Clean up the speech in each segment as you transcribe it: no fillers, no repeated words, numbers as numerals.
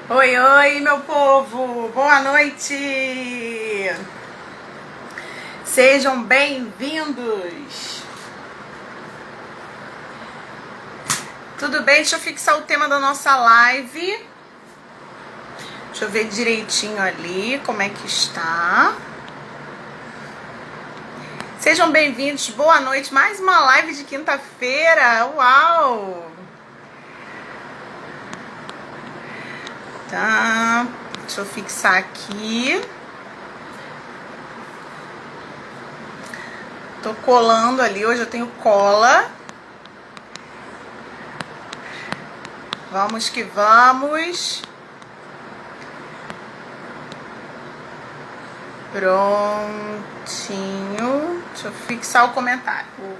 Oi, oi, meu povo! Boa noite! Sejam bem-vindos! Tudo bem? Deixa eu fixar o tema da nossa live. Deixa eu ver direitinho ali como é que está. Sejam bem-vindos, boa noite. Mais uma live de quinta-feira. Uau! Tá, deixa eu fixar aqui. Tô colando ali, hoje eu tenho cola. Vamos que vamos. Prontinho. Deixa eu fixar o comentário. O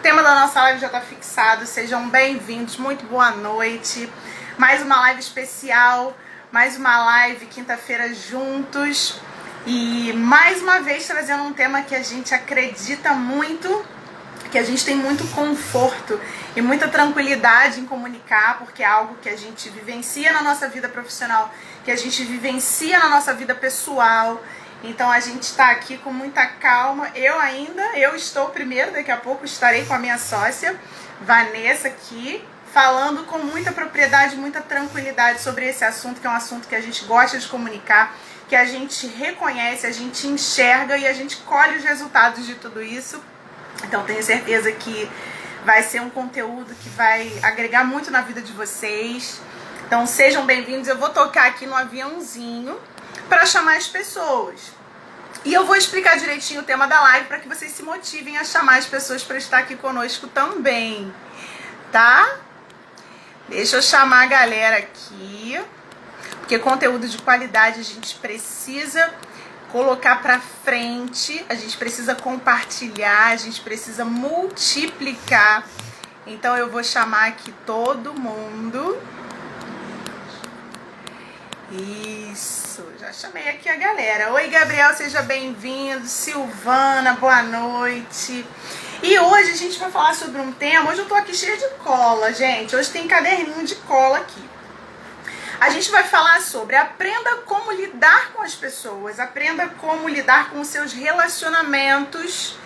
tema da nossa live já tá fixado. Sejam bem-vindos, muito boa noite. Mais uma live especial, mais uma live quinta-feira juntos. E mais uma vez trazendo um tema que a gente acredita muito, que a gente tem muito conforto e muita tranquilidade em comunicar, porque é algo que a gente vivencia na nossa vida profissional, que a gente vivencia na nossa vida pessoal. Então a gente está aqui com muita calma. Eu estou primeiro, daqui a pouco estarei com a minha sócia, Vanessa, aqui, falando com muita propriedade, muita tranquilidade sobre esse assunto, que é um assunto que a gente gosta de comunicar, que a gente reconhece, a gente enxerga e a gente colhe os resultados de tudo isso. Então tenho certeza que vai ser um conteúdo que vai agregar muito na vida de vocês. Então sejam bem-vindos. Eu vou tocar aqui no aviãozinho para chamar as pessoas. E eu vou explicar direitinho o tema da live para que vocês se motivem a chamar as pessoas para estar aqui conosco também, tá? Deixa eu chamar a galera aqui, porque conteúdo de qualidade a gente precisa colocar para frente, a gente precisa compartilhar, a gente precisa multiplicar. Então eu vou chamar aqui todo mundo. Isso, já chamei aqui a galera. Oi, Gabriel, seja bem-vindo. Silvana, boa noite. E hoje a gente vai falar sobre um tema. Hoje eu tô aqui cheia de cola, gente. Hoje tem caderninho de cola aqui. A gente vai falar sobre aprenda como lidar com as pessoas, aprenda como lidar com os seus relacionamentos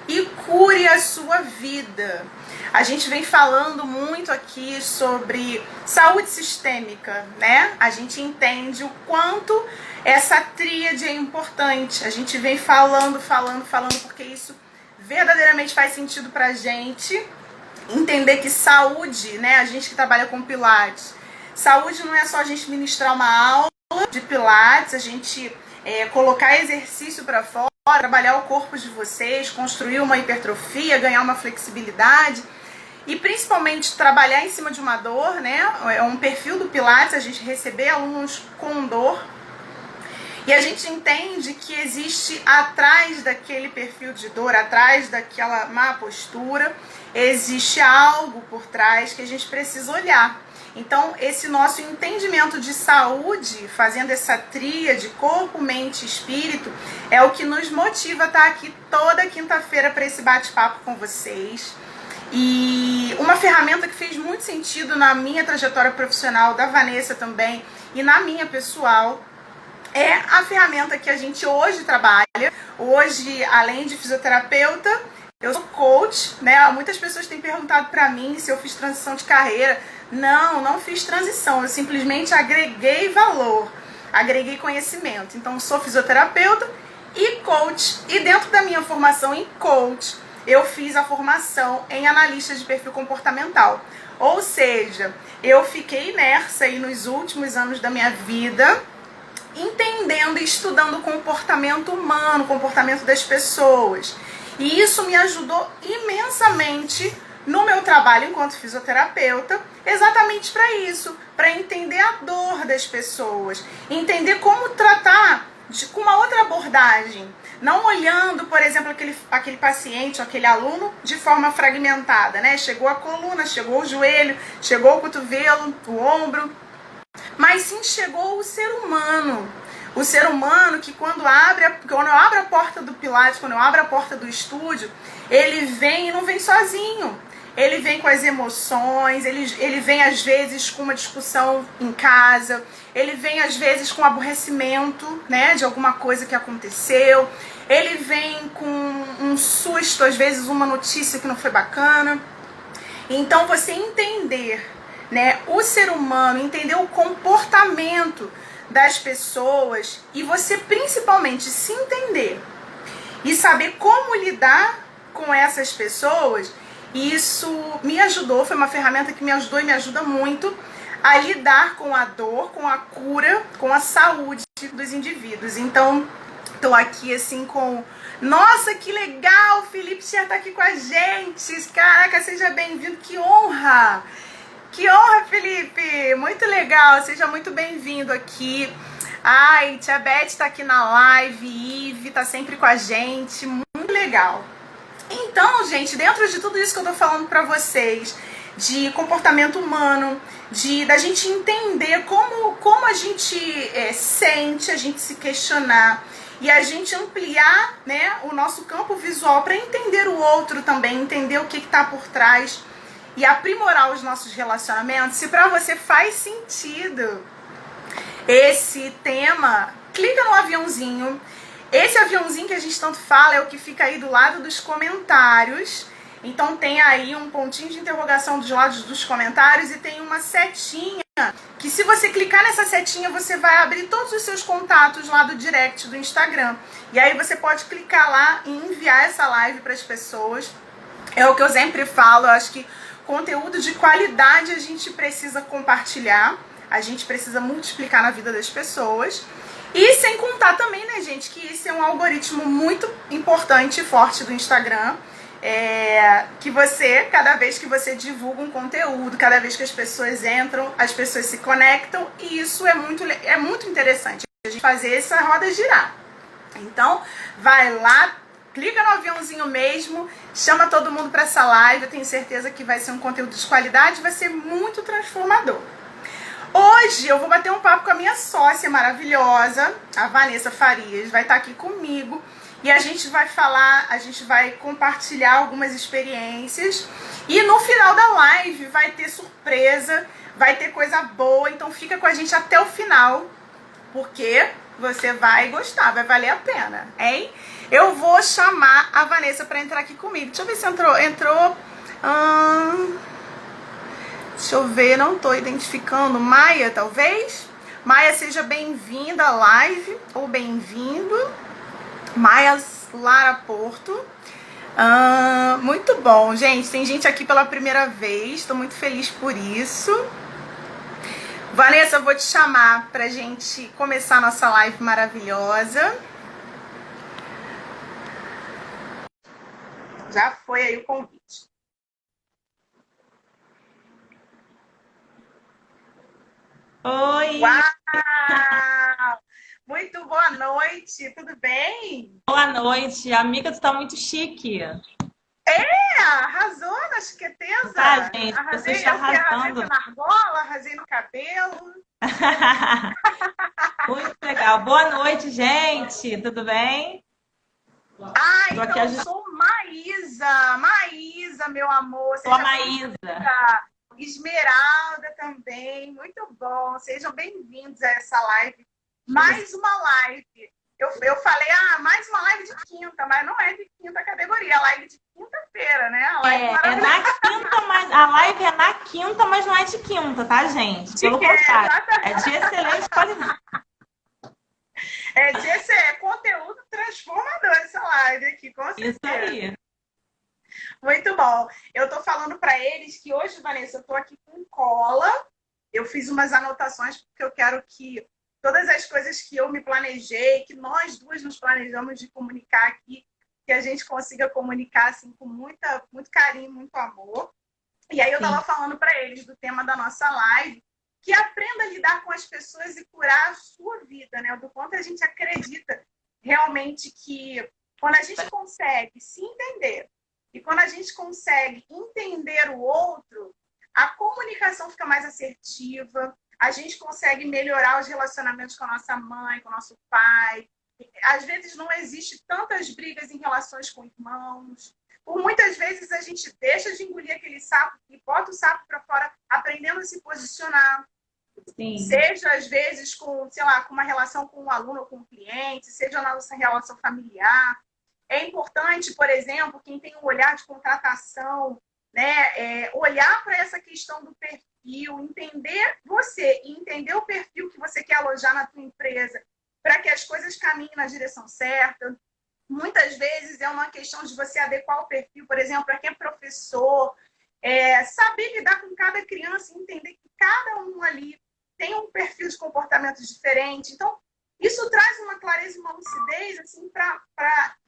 e cure a sua vida. A gente vem falando muito aqui sobre saúde sistêmica, né? A gente entende o quanto essa tríade é importante. A gente vem falando, porque isso verdadeiramente faz sentido pra gente entender que saúde, né? A gente que trabalha com Pilates, saúde não é só a gente ministrar uma aula de Pilates, a gente colocar exercício para fora, trabalhar o corpo de vocês, construir uma hipertrofia, ganhar uma flexibilidade e principalmente trabalhar em cima de uma dor, né? É um perfil do Pilates, a gente receber alunos com dor. E a gente entende que existe atrás daquele perfil de dor, atrás daquela má postura, existe algo por trás que a gente precisa olhar. Então, esse nosso entendimento de saúde, fazendo essa tríade, corpo, mente e espírito, é o que nos motiva a estar aqui toda quinta-feira para esse bate-papo com vocês. E uma ferramenta que fez muito sentido na minha trajetória profissional, da Vanessa também, e na minha pessoal, é a ferramenta que a gente hoje trabalha. Hoje, além de fisioterapeuta, eu sou coach, né? Muitas pessoas têm perguntado para mim se eu fiz transição de carreira. Não fiz transição, eu simplesmente agreguei valor, agreguei conhecimento. Então, sou fisioterapeuta e coach. E dentro da minha formação em coach, eu fiz a formação em analista de perfil comportamental. Ou seja, eu fiquei imersa aí nos últimos anos da minha vida, entendendo e estudando o comportamento humano, o comportamento das pessoas. E isso me ajudou imensamente no meu trabalho enquanto fisioterapeuta, exatamente para isso, para entender a dor das pessoas, entender como tratar com uma outra abordagem, não olhando, por exemplo, aquele paciente ou aquele aluno de forma fragmentada, né? Chegou a coluna, chegou o joelho, chegou o cotovelo, o ombro, mas sim chegou o ser humano. O ser humano que quando eu abro a porta do Pilates, quando eu abro a porta do estúdio, ele vem e não vem sozinho. ele vem com as emoções, ele vem às vezes com uma discussão em casa, ele vem às vezes com aborrecimento, né, de alguma coisa que aconteceu, ele vem com um susto, às vezes uma notícia que não foi bacana. Então você entender, né, o ser humano, entender o comportamento das pessoas e você principalmente se entender e saber como lidar com essas pessoas, isso me ajudou, foi uma ferramenta que me ajudou e me ajuda muito a lidar com a dor, com a cura, com a saúde dos indivíduos. Então, tô aqui assim com... Nossa, que legal! O Felipe Scher tá aqui com a gente. Caraca, seja bem-vindo. Que honra! Que honra, Felipe! Muito legal. Seja muito bem-vindo aqui. Ai, Tia Beth tá aqui na live. Ive tá sempre com a gente. Muito legal. Então, gente, dentro de tudo isso que eu tô falando pra vocês, de comportamento humano, da gente entender como a gente sente, a gente se questionar, e a gente ampliar, né, o nosso campo visual para entender o outro também, entender o que está por trás e aprimorar os nossos relacionamentos. Se para você faz sentido esse tema, clica no aviãozinho. Esse aviãozinho que a gente tanto fala é o que fica aí do lado dos comentários. Então tem aí um pontinho de interrogação dos lados dos comentários e tem uma setinha que, se você clicar nessa setinha, você vai abrir todos os seus contatos lá do direct do Instagram. E aí você pode clicar lá e enviar essa live para as pessoas. É o que eu sempre falo, eu acho que conteúdo de qualidade a gente precisa compartilhar, a gente precisa multiplicar na vida das pessoas. E sem contar também, né, gente, que esse é um algoritmo muito importante e forte do Instagram. Que você, cada vez que você divulga um conteúdo, cada vez que as pessoas entram, as pessoas se conectam, e isso é muito interessante, a gente fazer essa roda girar. Então, vai lá, clica no aviãozinho mesmo, chama todo mundo para essa live, eu tenho certeza que vai ser um conteúdo de qualidade, vai ser muito transformador. Hoje eu vou bater um papo com a minha sócia maravilhosa, a Vanessa Farias, vai estar aqui comigo. E a gente vai falar, a gente vai compartilhar algumas experiências. E no final da live vai ter surpresa, vai ter coisa boa. Então fica com a gente até o final, porque você vai gostar, vai valer a pena, hein? Eu vou chamar a Vanessa para entrar aqui comigo. Deixa eu ver se entrou. Deixa eu ver, não tô identificando. Maia, talvez? Maia, seja bem-vinda à live, ou bem-vindo. Maia Lara Porto. Muito bom, gente. Tem gente aqui pela primeira vez. Estou muito feliz por isso. Vanessa, eu vou te chamar pra gente começar a nossa live maravilhosa. Já foi aí o convite. Oi! Uau! Muito boa noite, tudo bem? Boa noite, amiga, tu tá muito chique. Arrasou na chiqueteza? Tá, gente, Arrasei, você está arrasando. na argola, arrasei no cabelo. Muito legal. Boa noite, gente, tudo bem? Então eu sou Maísa. Maísa, meu amor. Sou a Maísa. Esmeralda também, muito bom. Sejam bem-vindos a essa live. Mais uma live. Eu falei, mais uma live de quinta, mas não é de quinta categoria, é live de quinta-feira, né? A live é na quinta, mas a live é na quinta, mas não é de quinta, tá, gente? Pelo contrário, é de excelente qualidade. É conteúdo transformador essa live aqui, com certeza. Isso aí. Muito bom. Eu tô falando para eles que hoje, Vanessa, eu tô aqui com cola. Eu fiz umas anotações porque eu quero que todas as coisas que eu me planejei, que nós duas nos planejamos de comunicar aqui, que a gente consiga comunicar assim com muito carinho, muito amor. E aí eu tava falando para eles do tema da nossa live, que aprenda a lidar com as pessoas e curar a sua vida, né? Do quanto a gente acredita realmente que quando a gente consegue se entender e quando a gente consegue entender o outro, a comunicação fica mais assertiva, a gente consegue melhorar os relacionamentos com a nossa mãe, com o nosso pai. Às vezes não existe tantas brigas em relações com irmãos, por muitas vezes a gente deixa de engolir aquele sapo e bota o sapo para fora, aprendendo a se posicionar. Sim. Seja, às vezes, com, sei lá, com uma relação com um aluno ou com um cliente, seja na nossa relação familiar. É importante, por exemplo, quem tem um olhar de contratação, né, olhar para essa questão do perfil, entender você e entender o perfil que você quer alojar na tua empresa para que as coisas caminhem na direção certa. Muitas vezes é uma questão de você adequar o perfil, por exemplo, para quem é professor, saber lidar com cada criança e entender que cada um ali tem um perfil de comportamento diferente. Então, isso traz uma clareza e uma lucidez assim, para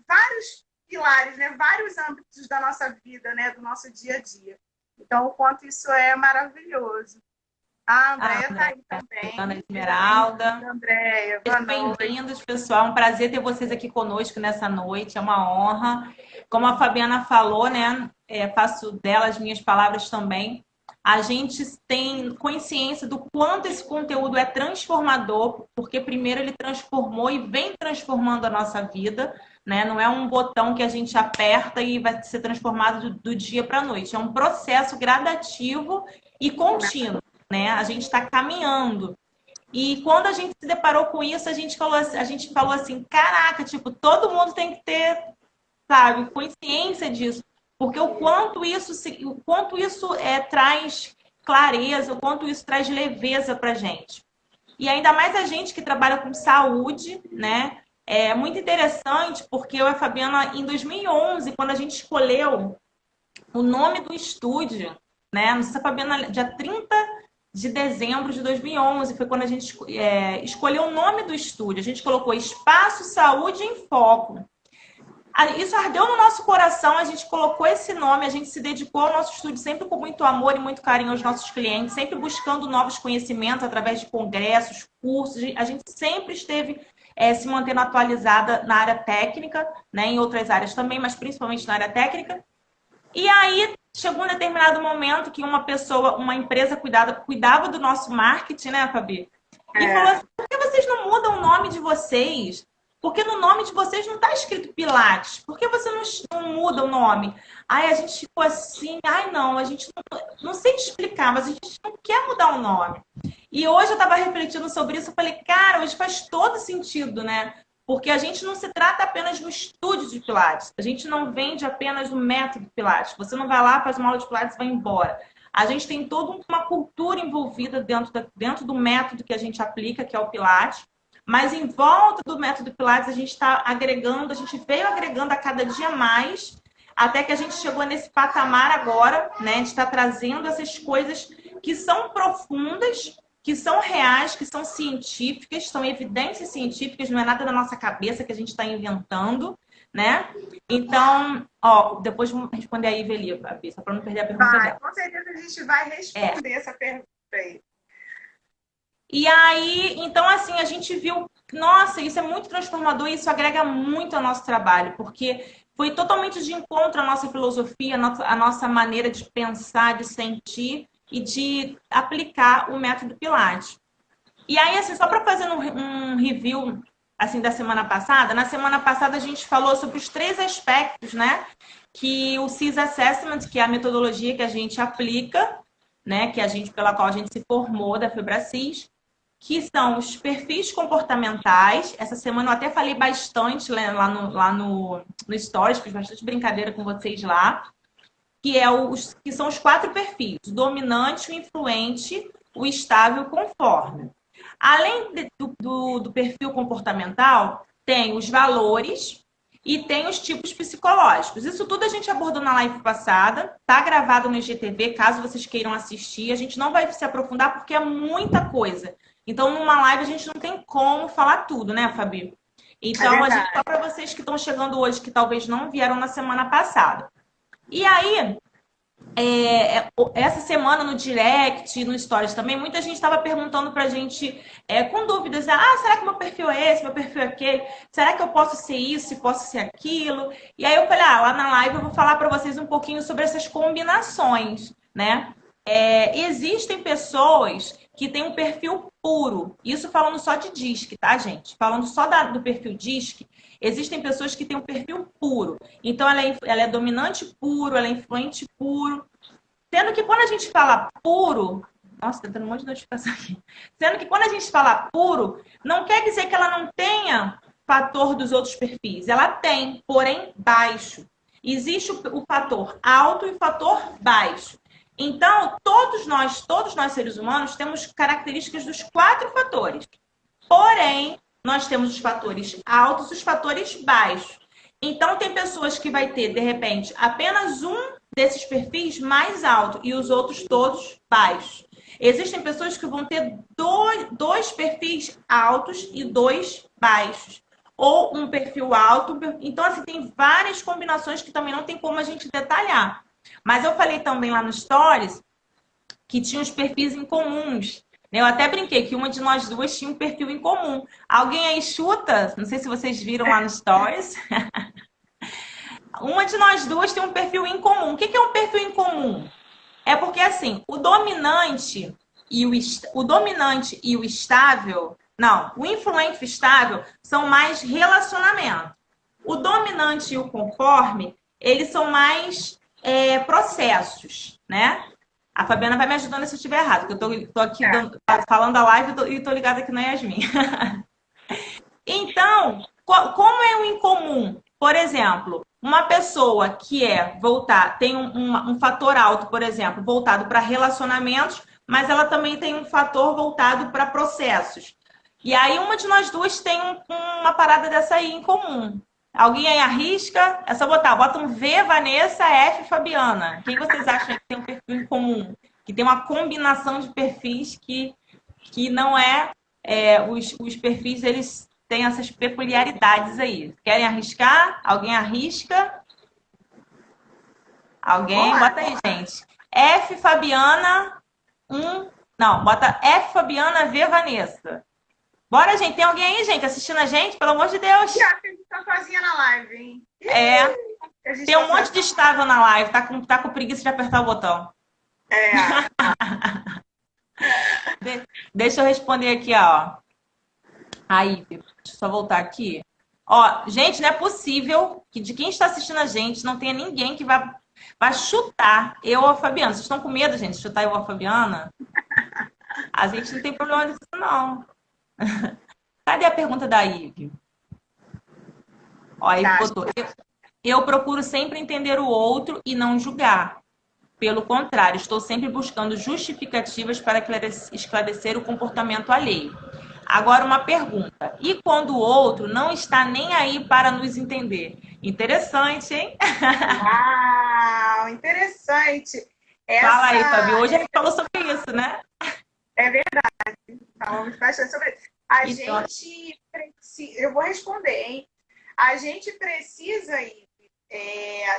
vários pilares, né? Vários âmbitos da nossa vida, né? Do nosso dia a dia. Então, o quanto isso é maravilhoso. A Andréia está aí também. Ana Esmeralda. Andréia, bem-vindos, pessoal. Um prazer ter vocês aqui conosco nessa noite. É uma honra. Como a Fabiana falou, né? Faço dela as minhas palavras também. A gente tem consciência do quanto esse conteúdo é transformador, porque primeiro ele transformou e vem transformando a nossa vida, né? Não é um botão que a gente aperta e vai ser transformado do dia para a noite. É um processo gradativo e contínuo, né? A gente está caminhando. E quando a gente se deparou com isso, a gente falou assim, caraca, tipo, todo mundo tem que ter, sabe, consciência disso. Porque o quanto isso traz clareza, o quanto isso traz leveza para a gente. E ainda mais a gente que trabalha com saúde, né? É muito interessante, porque eu e a Fabiana, em 2011, quando a gente escolheu o nome do estúdio, né? Não sei se a Fabiana, dia 30 de dezembro de 2011, foi quando a gente escolheu o nome do estúdio. A gente colocou Espaço Saúde em Foco. Isso ardeu no nosso coração, a gente colocou esse nome, a gente se dedicou ao nosso estúdio sempre com muito amor e muito carinho aos nossos clientes, sempre buscando novos conhecimentos através de congressos, cursos. A gente sempre esteve se mantendo atualizada na área técnica, né, em outras áreas também, mas principalmente na área técnica. E aí chegou um determinado momento que uma empresa cuidava do nosso marketing, né, Fabi? E falou assim, por que vocês não mudam o nome de vocês? Porque no nome de vocês não está escrito Pilates. Por que você não muda o nome? Aí a gente ficou assim, a gente não sei te explicar, mas a gente não quer mudar o nome. E hoje eu estava refletindo sobre isso, eu falei, cara, hoje faz todo sentido, né? Porque a gente não se trata apenas do estúdio de Pilates. A gente não vende apenas o método Pilates. Você não vai lá, faz uma aula de Pilates e vai embora. A gente tem toda uma cultura envolvida dentro do método que a gente aplica, que é o Pilates. Mas em volta do método Pilates, a gente está agregando, a gente veio agregando a cada dia mais, até que a gente chegou nesse patamar agora, né? A gente está trazendo essas coisas que são profundas, que são reais, que são científicas, são evidências científicas, não é nada da nossa cabeça que a gente está inventando, né? Então, depois vamos responder aí, Veli, só para não perder a pergunta dela. Com certeza a gente vai responder essa pergunta aí. E aí, então assim, a gente viu, nossa, isso é muito transformador e isso agrega muito ao nosso trabalho, porque foi totalmente de encontro à nossa filosofia, à nossa maneira de pensar, de sentir e de aplicar o método Pilates. E aí, assim, só para fazer um review assim, da semana passada, na semana passada a gente falou sobre os 3 aspectos, né? Que o CIS Assessment, que é a metodologia que a gente aplica, né? Pela qual a gente se formou da FebraCIS, que são os perfis comportamentais. Essa semana eu até falei bastante lá no Stories, fiz bastante brincadeira com vocês lá, que são os 4 perfis: o dominante, o influente, o estável e o conforme. Além do perfil comportamental, tem os valores e tem os tipos psicológicos. Isso tudo a gente abordou na live passada, tá gravado no IGTV, caso vocês queiram assistir. A gente não vai se aprofundar porque é muita coisa. Então, numa live, a gente não tem como falar tudo, né, Fabi? Então, só para vocês que estão chegando hoje, que talvez não vieram na semana passada. E aí, essa semana no direct, no stories também, muita gente estava perguntando pra gente com dúvidas. Será que meu perfil é esse, meu perfil é aquele? Será que eu posso ser isso, posso ser aquilo? E aí eu falei, lá na live eu vou falar para vocês um pouquinho sobre essas combinações, né? Existem pessoas que tem um perfil puro. Isso falando só de DISC, tá, gente? Falando só do perfil DISC, existem pessoas que têm um perfil puro. Então, ela é dominante puro, ela é influente puro. Sendo que quando a gente fala puro... Nossa, tá dando um monte de notificação aqui. Sendo que quando a gente fala puro, não quer dizer que ela não tenha fator dos outros perfis. Ela tem, porém baixo. Existe o fator alto e o fator baixo. Então, todos nós seres humanos temos características dos 4 fatores. Porém, nós temos os fatores altos e os fatores baixos. Então, tem pessoas que vai ter, de repente, apenas um desses perfis mais alto e os outros todos baixos. Existem pessoas que vão ter dois perfis altos e 2 baixos. Ou um perfil alto. Então, assim, tem várias combinações que também não tem como a gente detalhar. Mas eu falei também lá no Stories que tinha os perfis incomuns. Eu até brinquei que uma de nós duas tinha um perfil em comum. Alguém aí chuta? Não sei se vocês viram lá no Stories. Uma de nós duas tem um perfil em comum. O que é um perfil em comum? É porque, assim, o dominante e o estável... Não, o influente e o estável são mais relacionamento. O dominante e o conforme, eles são mais processos, né? A Fabiana vai me ajudando se eu estiver errado, porque eu tô aqui falando a live e tô ligada aqui na Yasmin. Então, como é o incomum? Por exemplo, uma pessoa que tem um fator alto, por exemplo, voltado para relacionamentos, mas ela também tem um fator voltado para processos. E aí uma de nós duas tem uma parada dessa aí em comum. Alguém aí arrisca? É só bota um V, Vanessa, F, Fabiana. Quem vocês acham que tem um perfil em comum? Que tem uma combinação de perfis que não os perfis, eles têm essas peculiaridades aí. Querem arriscar? Alguém arrisca? Alguém? Olá. Bota aí, gente. F, Fabiana, Não, bota F, Fabiana, V, Vanessa. Bora, gente. Tem alguém aí, gente, assistindo a gente? Pelo amor de Deus. E a gente tá sozinha na live, hein? Tem um monte de estável na live. Tá com preguiça de apertar o botão. Deixa eu responder aqui, ó. Aí, deixa eu só voltar aqui. Ó, gente, não é possível que de quem está assistindo a gente não tenha ninguém que vai chutar eu ou a Fabiana. Vocês estão com medo, gente, de chutar eu ou a Fabiana? A gente não tem problema disso, não. Cadê a pergunta da Ivy? Ó, aí botou. Eu procuro sempre entender o outro e não julgar. Pelo contrário, estou sempre buscando justificativas para esclarecer o comportamento alheio. Agora uma pergunta. E quando o outro não está nem aí para nos entender? Interessante, hein? Uau, interessante. Fala aí, Fabi. Hoje a gente falou sobre isso, né? É verdade. Falamos bastante sobre isso. Gente precisa... Eu vou responder, hein? A gente precisa ir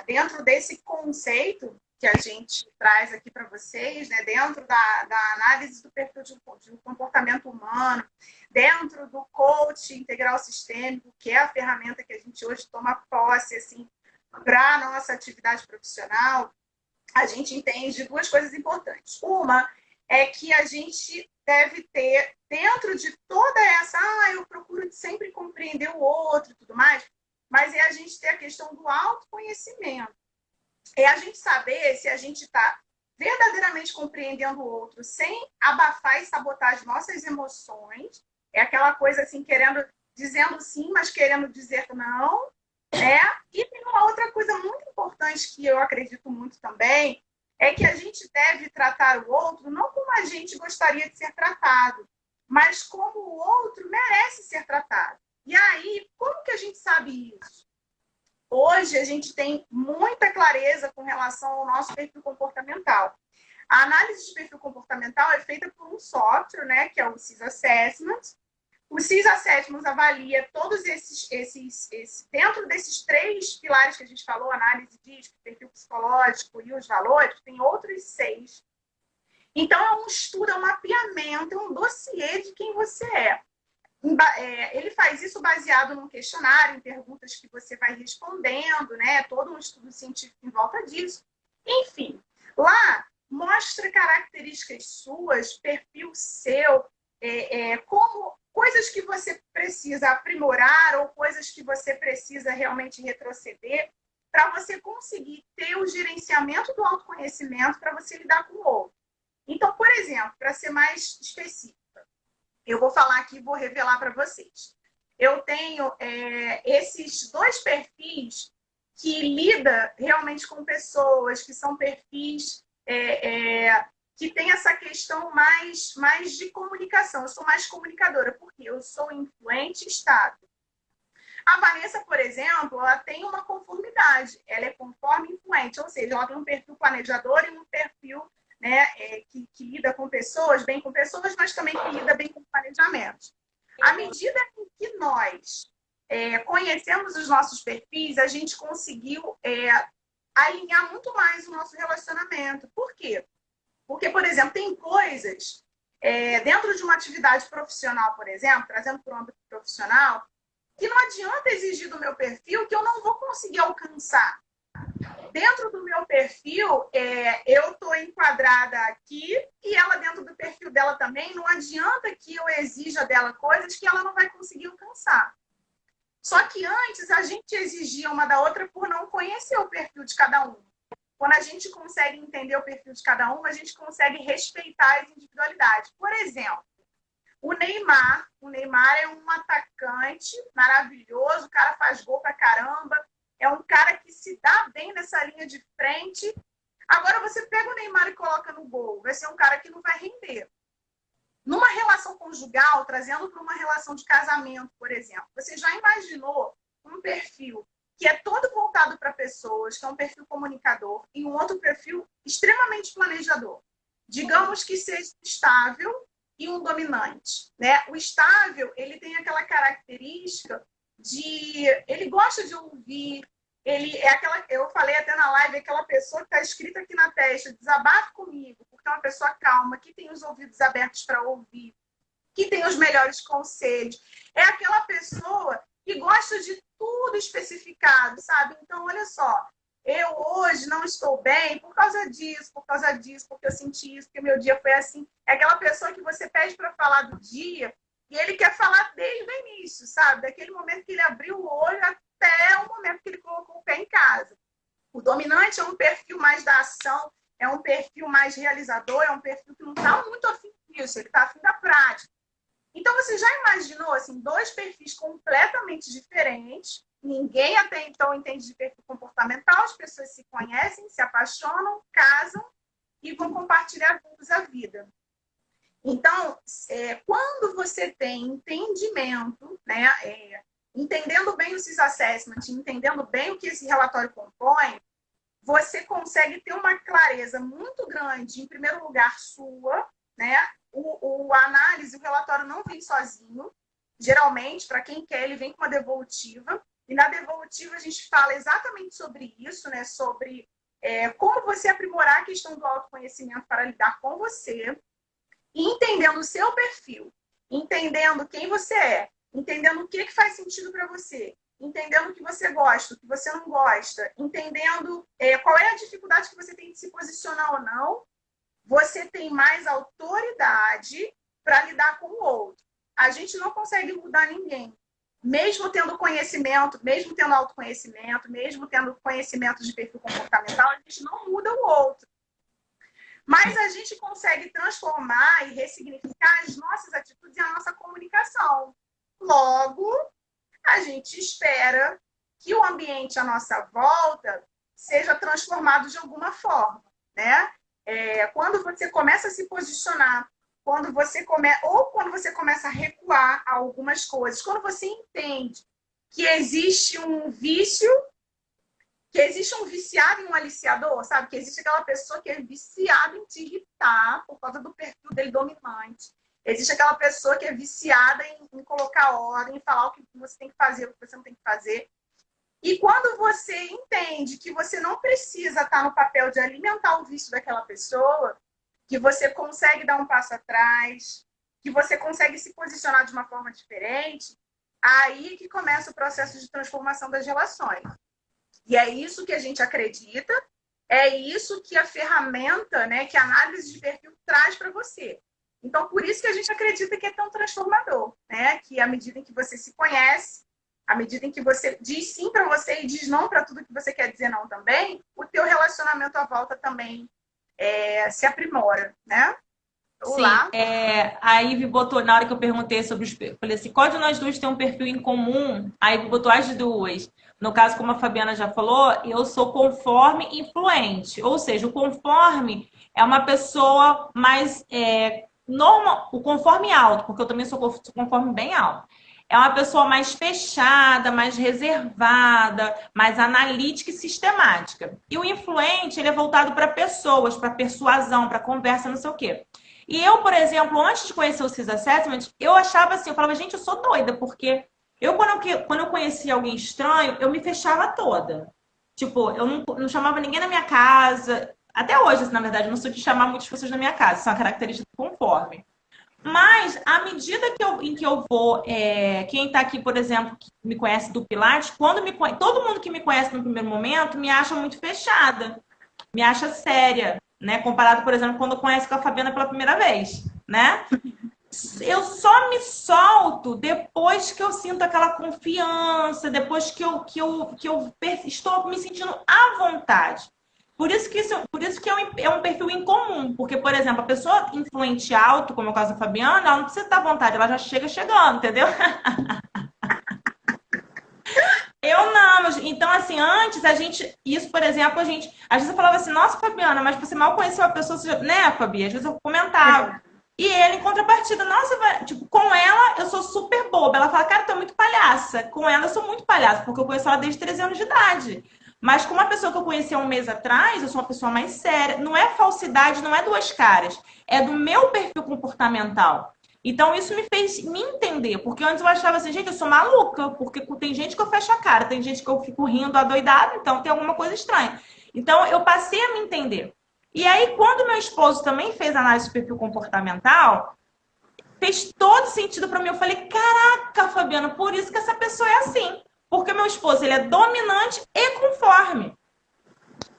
dentro desse conceito que a gente traz aqui para vocês, né? Dentro da análise do perfil de um comportamento humano, dentro do coach integral sistêmico, que é a ferramenta que a gente hoje toma posse assim, para a nossa atividade profissional, a gente entende 2 coisas importantes. Uma é que a gente deve ter, dentro de toda essa, eu procuro sempre compreender o outro e tudo mais, mas é a gente ter a questão do autoconhecimento. É a gente saber se a gente está verdadeiramente compreendendo o outro sem abafar e sabotar as nossas emoções. É aquela coisa assim, dizendo sim, mas querendo dizer não. E tem uma outra coisa muito importante que eu acredito muito também, é que a gente deve tratar o outro não como a gente gostaria de ser tratado, mas como o outro merece ser tratado. E aí, como que a gente sabe isso? Hoje a gente tem muita clareza com relação ao nosso perfil comportamental. A análise de perfil comportamental é feita por um software, né, que é o CIS Assessment. O CIS Assessment avalia todos dentro desses 3 pilares que a gente falou, análise de perfil psicológico e os valores, tem outros 6. Então, é um estudo, é um mapeamento, é um dossiê de quem você é. Ele faz isso baseado num questionário, em perguntas que você vai respondendo, né? Todo um estudo científico em volta disso. Enfim, lá mostra características suas, perfil seu, como coisas que você precisa aprimorar ou coisas que você precisa realmente retroceder para você conseguir ter o gerenciamento do autoconhecimento para você lidar com o outro. Então, por exemplo, para ser mais específica, eu vou falar aqui e vou revelar para vocês. Eu tenho esses dois perfis que lida realmente com pessoas, que são perfis que tem essa questão mais de comunicação. Eu sou mais comunicadora, porque eu sou influente e estável. A Vanessa, por exemplo, ela tem uma conformidade. Ela é conforme influente, ou seja, ela tem um perfil planejador e um perfil, né, que lida com pessoas, bem com pessoas, mas também que lida bem com planejamento. À medida em que nós conhecemos os nossos perfis, a gente conseguiu alinhar muito mais o nosso relacionamento. Por quê? Porque, por exemplo, tem coisas dentro de uma atividade profissional, por exemplo, trazendo para o âmbito profissional, que não adianta exigir do meu perfil que eu não vou conseguir alcançar. Dentro do meu perfil, eu estou enquadrada aqui e ela dentro do perfil dela também. Não adianta que eu exija dela coisas que ela não vai conseguir alcançar. Só que antes a gente exigia uma da outra por não conhecer o perfil de cada um. Quando a gente consegue entender o perfil de cada um, a gente consegue respeitar as individualidades. Por exemplo, o Neymar é um atacante maravilhoso, o cara faz gol pra caramba, é um cara que se dá bem nessa linha de frente. Agora você pega o Neymar e coloca no gol, vai ser um cara que não vai render. Numa relação conjugal, trazendo para uma relação de casamento, por exemplo, você já imaginou um perfil que é todo voltado para pessoas, que é um perfil comunicador, e um outro perfil extremamente planejador? Digamos que seja estável e um dominante, né? O estável, ele tem aquela característica de... Ele gosta de ouvir, ele é aquela... Eu falei até na live, aquela pessoa que está escrita aqui na testa, desabafe comigo, porque é uma pessoa calma, que tem os ouvidos abertos para ouvir, que tem os melhores conselhos. É aquela pessoa que gosta de tudo especificado, sabe? Então, olha só, eu hoje não estou bem por causa disso, porque eu senti isso, porque meu dia foi assim. É aquela pessoa que você pede para falar do dia e ele quer falar desde o início, sabe? Daquele momento que ele abriu o olho até o momento que ele colocou o pé em casa. O dominante é um perfil mais da ação, é um perfil mais realizador, é um perfil que não está muito afim disso, ele está afim da prática. Então, você já imaginou, assim, dois perfis completamente diferentes? Ninguém até então entende de perfil comportamental, as pessoas se conhecem, se apaixonam, casam e vão compartilhar juntos a vida. Então, quando você tem entendimento, né, entendendo bem os seus assessments, entendendo bem o que esse relatório compõe, você consegue ter uma clareza muito grande, em primeiro lugar, sua, né? A análise, o relatório não vem sozinho. Geralmente, para quem quer, ele vem com uma devolutiva. E na devolutiva a gente fala exatamente sobre isso, né? Sobre como você aprimorar a questão do autoconhecimento para lidar com você, e entendendo o seu perfil, entendendo quem você é, entendendo o que faz sentido para você, entendendo o que você gosta, o que você não gosta, entendendo qual é a dificuldade que você tem de se posicionar ou não, você tem mais autoridade para lidar com o outro. A gente não consegue mudar ninguém. Mesmo tendo conhecimento, mesmo tendo autoconhecimento, mesmo tendo conhecimento de perfil comportamental, a gente não muda o outro. Mas a gente consegue transformar e ressignificar as nossas atitudes e a nossa comunicação. Logo, a gente espera que o ambiente à nossa volta seja transformado de alguma forma, né? Quando você começa a se posicionar, quando você começa a recuar a algumas coisas, quando você entende que existe um vício, que existe um viciado e um aliciador, sabe? Que existe aquela pessoa que é viciada em te irritar por causa do perfil dele dominante. Existe aquela pessoa que é viciada em colocar ordem, em falar o que você tem que fazer, o que você não tem que fazer. E quando você entende que você não precisa estar no papel de alimentar o vício daquela pessoa, que você consegue dar um passo atrás, que você consegue se posicionar de uma forma diferente, aí que começa o processo de transformação das relações. E é isso que a gente acredita, é isso que a ferramenta, né, que a análise de perfil traz para você. Então, por isso que a gente acredita que é tão transformador, né? Que à medida em que você se conhece, à medida em que você diz sim para você e diz não para tudo que você quer dizer não também, o teu relacionamento à volta também se aprimora, né? Sim, Olá. a Ivy botou, na hora que eu perguntei sobre os. Falei assim, qual de nós duas tem um perfil em comum? A Ivy botou as duas. No caso, como a Fabiana já falou, eu sou conforme influente. Ou seja, o conforme é uma pessoa mais normal, o conforme alto, porque eu também sou conforme bem alto. É uma pessoa mais fechada, mais reservada, mais analítica e sistemática. E o influente, ele é voltado para pessoas, para persuasão, para conversa, não sei o quê. E eu, por exemplo, antes de conhecer o CIS Assessment, eu achava assim, eu falava, gente, eu sou doida, porque quando eu conhecia alguém estranho, eu me fechava toda. Tipo, eu não chamava ninguém na minha casa. Até hoje, assim, na verdade, eu não sou de chamar muitas pessoas na minha casa, isso é uma característica conforme. Mas, à medida em que eu vou, quem está aqui, por exemplo, que me conhece do Pilates, todo mundo que me conhece no primeiro momento me acha muito fechada, me acha séria, né? Comparado, por exemplo, quando eu conheço com a Fabiana pela primeira vez, né? Eu só me solto depois que eu sinto aquela confiança, depois que eu estou me sentindo à vontade. Por isso que é um perfil incomum, porque, por exemplo, a pessoa influente alto, como é o caso da Fabiana, ela não precisa estar à vontade, ela já chega chegando, entendeu? Eu não, então assim, antes isso, por exemplo, às vezes eu falava assim, nossa, Fabiana, mas você mal conheceu a pessoa, você né, Fabi? Às vezes eu comentava. E ele, em contrapartida, nossa, tipo, com ela eu sou super boba. Ela fala, cara, tu é muito palhaça. Com ela eu sou muito palhaça, porque eu conheço ela desde 13 anos de idade. Mas com uma pessoa que eu conheci há um mês atrás, eu sou uma pessoa mais séria. Não é falsidade, não é duas caras. É do meu perfil comportamental. Então, isso me fez me entender, porque antes eu achava assim, gente, eu sou maluca, porque tem gente que eu fecho a cara, tem gente que eu fico rindo adoidado, então tem alguma coisa estranha. Então, eu passei a me entender. E aí, quando meu esposo também fez análise de perfil comportamental, fez todo sentido para mim. Eu falei, caraca, Fabiana, por isso que essa pessoa é assim. Porque meu esposo, ele é dominante e conforme.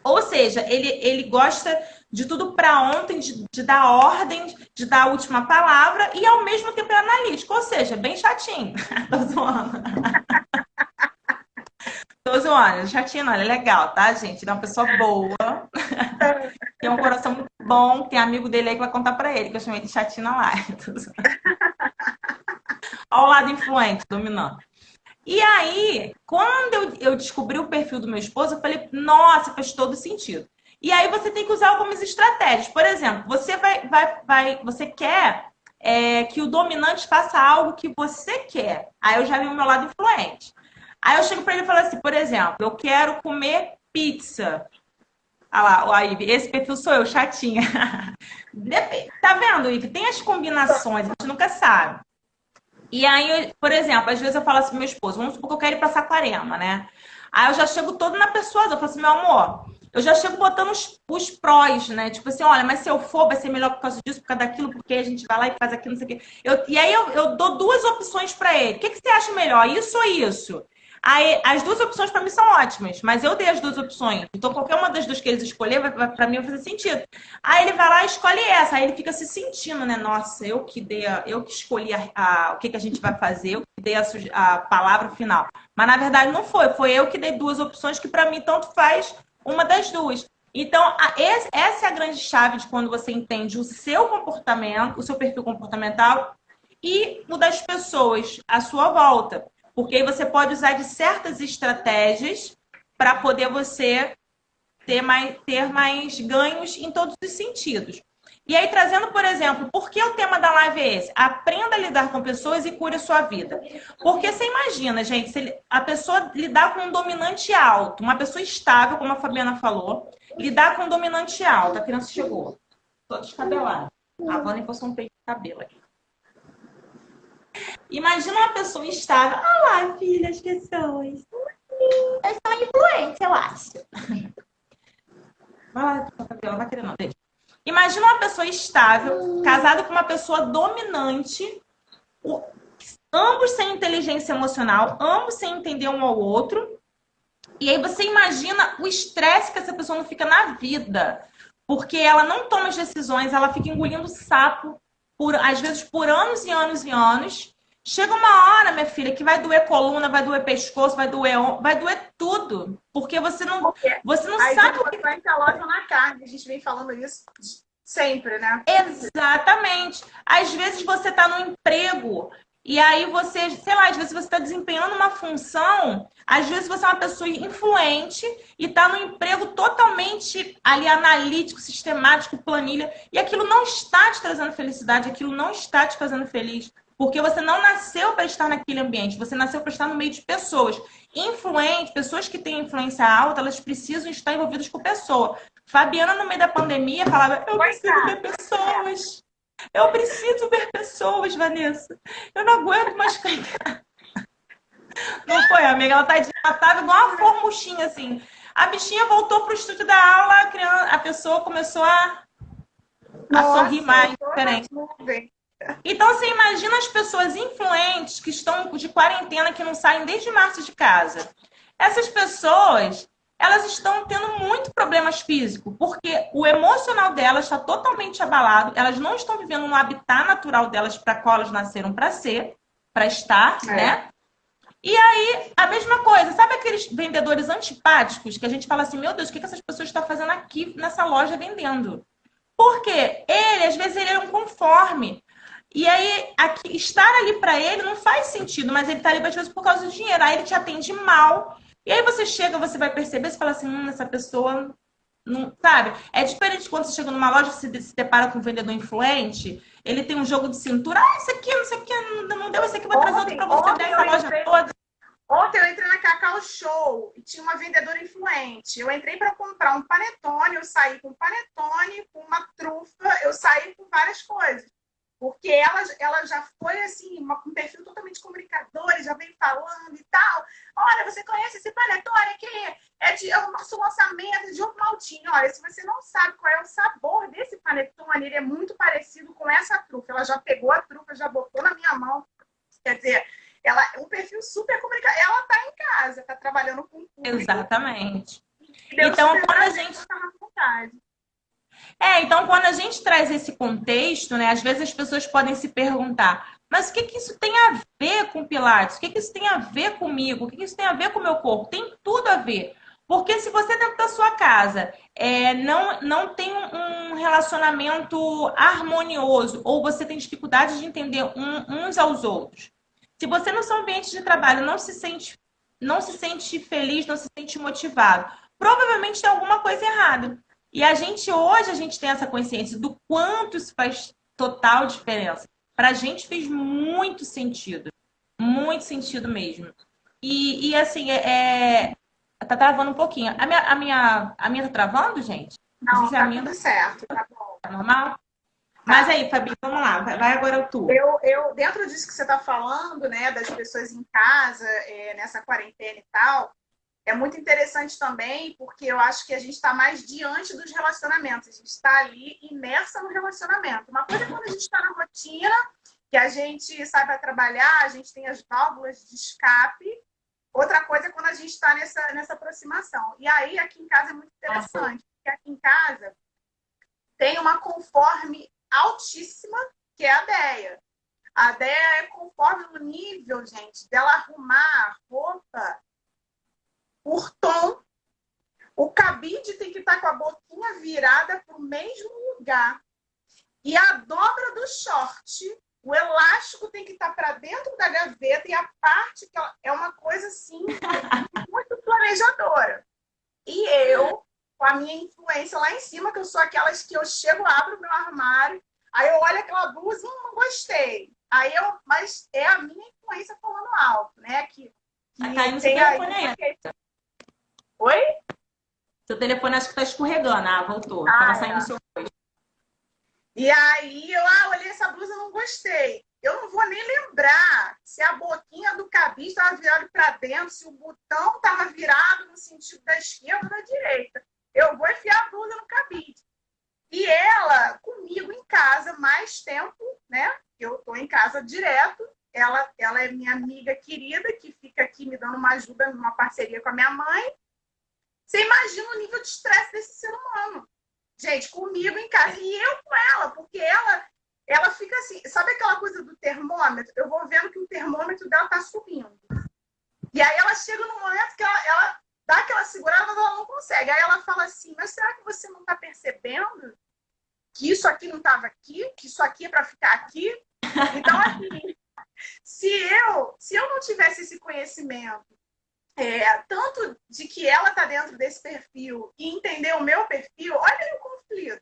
Ou seja, ele gosta de tudo para ontem, de dar ordem, de dar a última palavra e ao mesmo tempo é analítico. Ou seja, bem chatinho. Tô zoando. Tô zoando. Chatinho não, ele é legal, tá, gente? Ele é uma pessoa boa. Tem um coração muito bom. Tem amigo dele aí que vai contar pra ele, que eu chamei de chatinho na live. Olha o lado influente, dominando. E aí, quando eu descobri o perfil do meu esposo, eu falei, nossa, faz todo sentido. E aí você tem que usar algumas estratégias. Por exemplo, você quer que o dominante faça algo que você quer. Aí eu já vi o meu lado influente. Aí eu chego para ele e falo assim, por exemplo, eu quero comer pizza. Ah lá, Ivy, esse perfil sou eu, chatinha. Tá vendo, Ivy? Tem as combinações, a gente nunca sabe. E aí, por exemplo, às vezes eu falo assim pro meu esposo, vamos supor que eu quero ir pra Saquarema, né? Aí eu já chego todo na pessoa, eu falo assim, meu amor, eu já chego botando os prós, né? Tipo assim, olha, mas se eu for, vai ser melhor por causa disso, por causa daquilo, porque a gente vai lá e faz aquilo, não sei o quê. E aí eu dou duas opções pra ele. O que você acha melhor, isso ou isso? Aí, as duas opções para mim são ótimas, mas eu dei as duas opções. Então, qualquer uma das duas que eles escolher, para mim vai fazer sentido. Aí ele vai lá e escolhe essa. Aí ele fica se sentindo, né? Nossa, eu que escolhi o que a gente vai fazer, eu que dei a palavra final. Mas na verdade não foi. Foi eu que dei duas opções que para mim tanto faz uma das duas. Então, essa é a grande chave de quando você entende o seu comportamento, o seu perfil comportamental e o das pessoas à sua volta. Porque aí você pode usar de certas estratégias para poder você ter mais ganhos em todos os sentidos. E aí, trazendo, por exemplo, por que o tema da live é esse? Aprenda a lidar com pessoas e cure a sua vida. Porque você imagina, gente, se a pessoa lidar com um dominante alto, uma pessoa estável, como a Fabiana falou, lidar com um dominante alto, a criança chegou, toda descabelada. A Vânia postou um peito de cabelo aqui. Imagina uma pessoa estável. Olá, filha, as pessoas. Eu sou influente, eu acho. Vai lá, ela vai querer não, deixa. Imagina uma pessoa estável, casada com uma pessoa dominante, ambos sem inteligência emocional, ambos sem entender um ao outro, E aí você imagina o estresse que essa pessoa não fica na vida. Porque ela não toma as decisões, ela fica engolindo sapo, às vezes por anos e anos e anos. Chega uma hora, minha filha, que vai doer coluna, vai doer pescoço, vai doer tudo. Porque Porque você não as sabe o que. emoções se alojam na carne. A gente vem falando isso sempre, né? Exatamente. Às vezes você está no emprego e aí você, sei lá, às vezes você está desempenhando uma função, às vezes você é uma pessoa influente e está no emprego totalmente ali analítico, sistemático, planilha, e aquilo não está te trazendo felicidade, aquilo não está te fazendo feliz. Porque você não nasceu para estar naquele ambiente, você nasceu para estar no meio de pessoas. Influentes, pessoas que têm influência alta, elas precisam estar envolvidas com pessoa. Fabiana, no meio da pandemia, falava: eu preciso ver pessoas. Eu preciso ver pessoas, Vanessa. Eu não aguento mais ficar. Não foi, amiga? Ela tava igual uma formuchinha, assim. A bichinha voltou pro estúdio da aula, a pessoa começou a sorrir mais, diferente. Então, você imagina as pessoas influentes que estão de quarentena, que não saem desde março de casa. Essas pessoas, elas estão tendo muito problemas físicos, porque o emocional delas está totalmente abalado, elas não estão vivendo no habitat natural delas para qual elas nasceram para ser, para estar, né? E aí, a mesma coisa, sabe aqueles vendedores antipáticos que a gente fala assim, meu Deus, o que essas pessoas estão fazendo aqui nessa loja vendendo? Porque ele, às vezes, ele é um conforme. E aí, aqui, estar ali para ele não faz sentido, mas ele está ali, às vezes, por causa do dinheiro. Aí ele te atende mal. E aí você chega, você vai perceber, você fala assim, essa pessoa não, sabe? É diferente quando você chega numa loja, você se depara com um vendedor influente, ele tem um jogo de cintura, isso aqui, não sei o que, não deu, esse aqui, vou trazer outro para você, dessa loja toda. Ontem eu entrei na Cacau Show e tinha uma vendedora influente. Eu entrei para comprar um panetone, eu saí com panetone, com uma trufa, eu saí com várias coisas. Porque ela já foi assim, um perfil totalmente comunicador, já vem falando e tal. Olha, você conhece esse panetone aqui? É o nosso lançamento de ovo maltinho. Olha, se você não sabe qual é o sabor desse panetone, ele é muito parecido com essa trufa. Ela já pegou a trufa, já botou na minha mão. Quer dizer, ela é um perfil super comunicador. Ela está em casa, está trabalhando com público. Exatamente. Então, quando a gente... então, quando a gente traz esse contexto, né, às vezes as pessoas podem se perguntar, mas o que isso tem a ver com Pilates? O que isso tem a ver comigo? O que isso tem a ver com o meu corpo? Tem tudo a ver. Porque se você dentro da sua casa não tem um relacionamento harmonioso, ou você tem dificuldade de entender uns aos outros, se você no seu ambiente de trabalho não se sente feliz, não se sente motivado, provavelmente tem alguma coisa errada. E hoje a gente tem essa consciência do quanto isso faz total diferença. Pra gente fez muito sentido mesmo. E assim, tá travando um pouquinho. A minha tá travando, gente? Não, tá tudo certo, tá bom. Tá normal? Tá. Mas aí, Fabi, vamos lá. Vai agora tu. Eu, dentro disso que você tá falando, né, das pessoas em casa, nessa quarentena e tal, é muito interessante também, porque eu acho que a gente está mais diante dos relacionamentos. A gente está ali imersa no relacionamento. Uma coisa é quando a gente está na rotina, que a gente sai para trabalhar, a gente tem as válvulas de escape. Outra coisa é quando a gente está nessa aproximação. E aí, aqui em casa é muito interessante, porque aqui em casa tem uma conforme altíssima, que é a Déia. A Déia é conforme no nível, gente, dela arrumar roupa por tom. O cabide tem que estar com a boquinha virada para o mesmo lugar. E a dobra do short, o elástico tem que estar para dentro da gaveta e a parte que é uma coisa assim, muito planejadora. E eu, com a minha influência lá em cima, que eu sou aquelas que eu chego, abro o meu armário, aí eu olho aquela blusa, não gostei. Mas é a minha influência falando alto, né? Que tá indo seu telefone aí. Oi? Seu telefone acho que tá escorregando. Voltou. Tava saindo seu rosto. E aí eu olhei essa blusa, não gostei. Eu não vou nem lembrar se a boquinha do cabide estava virada para dentro, se o botão estava virado no sentido da esquerda ou da direita. Eu vou enfiar a blusa no cabide. E ela, comigo em casa, mais tempo, né? Eu estou em casa direto. Ela é minha amiga querida, que fica aqui me dando uma ajuda, uma parceria com a minha mãe. Você imagina o nível de estresse desse ser humano. Gente, comigo em casa. E eu com ela, porque ela fica assim, sabe aquela coisa do termômetro? Eu vou vendo que o termômetro dela tá subindo. E aí ela chega num momento que ela dá aquela segurada, mas ela não consegue. Aí ela fala assim, mas será que você não tá percebendo que isso aqui não estava aqui? Que isso aqui é para ficar aqui? Então, assim, se eu não tivesse esse conhecimento, tanto de que ela está dentro desse perfil e entender o meu perfil, olha aí o conflito.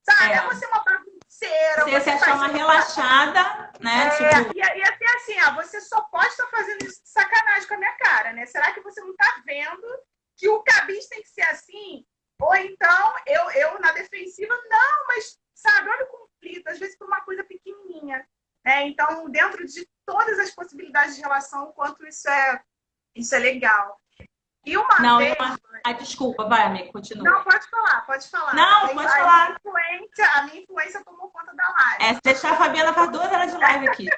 Sabe? É você uma bagunceira. Você se achar uma relaxada, né? Tipo... E até assim, você só pode estar fazendo isso de sacanagem com a minha cara, né? Será que você não está vendo que o cabide tem que ser assim? Ou então, eu na defensiva, não, mas, sabe, olha o conflito, às vezes por uma coisa pequenininha. Né? Então, dentro de todas as possibilidades de relação, o quanto isso é legal. E uma vez... desculpa, vai, amiga, continua. Não, pode falar, pode falar. Não, pode falar. A minha influência tomou conta da live. Se deixar a Fabiana faz 2 horas de live aqui.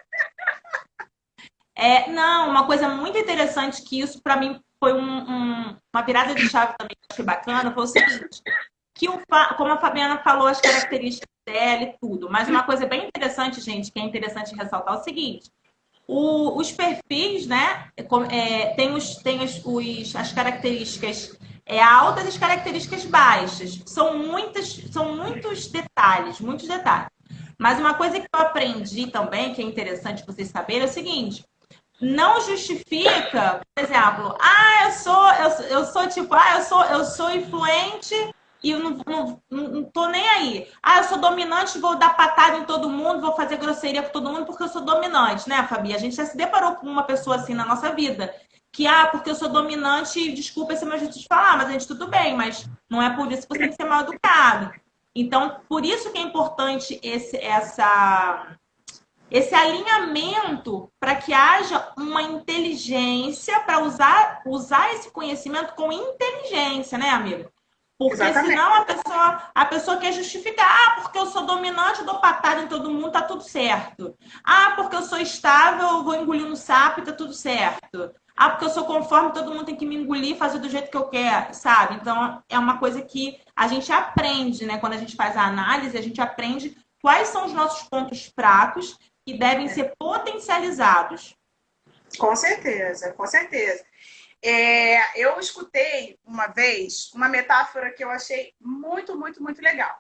Não, uma coisa muito interessante que isso para mim foi uma virada de chave também que eu achei bacana, foi o seguinte, que como a Fabiana falou, as características dela e tudo, mas uma coisa bem interessante, gente, que é interessante ressaltar é o seguinte, os perfis, né, tem as características altas e as características baixas. São muitos detalhes, muitos detalhes. Mas uma coisa que eu aprendi também, que é interessante vocês saberem, é o seguinte, não justifica, por exemplo, eu sou tipo, eu sou influente e eu não tô nem aí. Eu sou dominante, vou dar patada em todo mundo, vou fazer grosseria com todo mundo porque eu sou dominante, né, Fabi? A gente já se deparou com uma pessoa assim na nossa vida. Que, porque eu sou dominante, desculpa esse meu jeito de falar, mas a gente tudo bem, mas não é por isso que você tem que ser mal educado. Então, por isso que é importante esse alinhamento para que haja uma inteligência para usar esse conhecimento com inteligência, né, amiga? Porque Exatamente. senão a pessoa quer justificar, porque eu sou dominante, eu dou patada em todo mundo, tá tudo certo. Porque eu sou estável, eu vou engolir no sapo e tá tudo certo. Porque eu sou conforme, todo mundo tem que me engolir e fazer do jeito que eu quero, sabe? Então, é uma coisa que a gente aprende, né? Quando a gente faz a análise, a gente aprende quais são os nossos pontos fracos que devem ser potencializados. Com certeza, com certeza. Eu escutei uma vez uma metáfora que eu achei muito, muito, muito legal.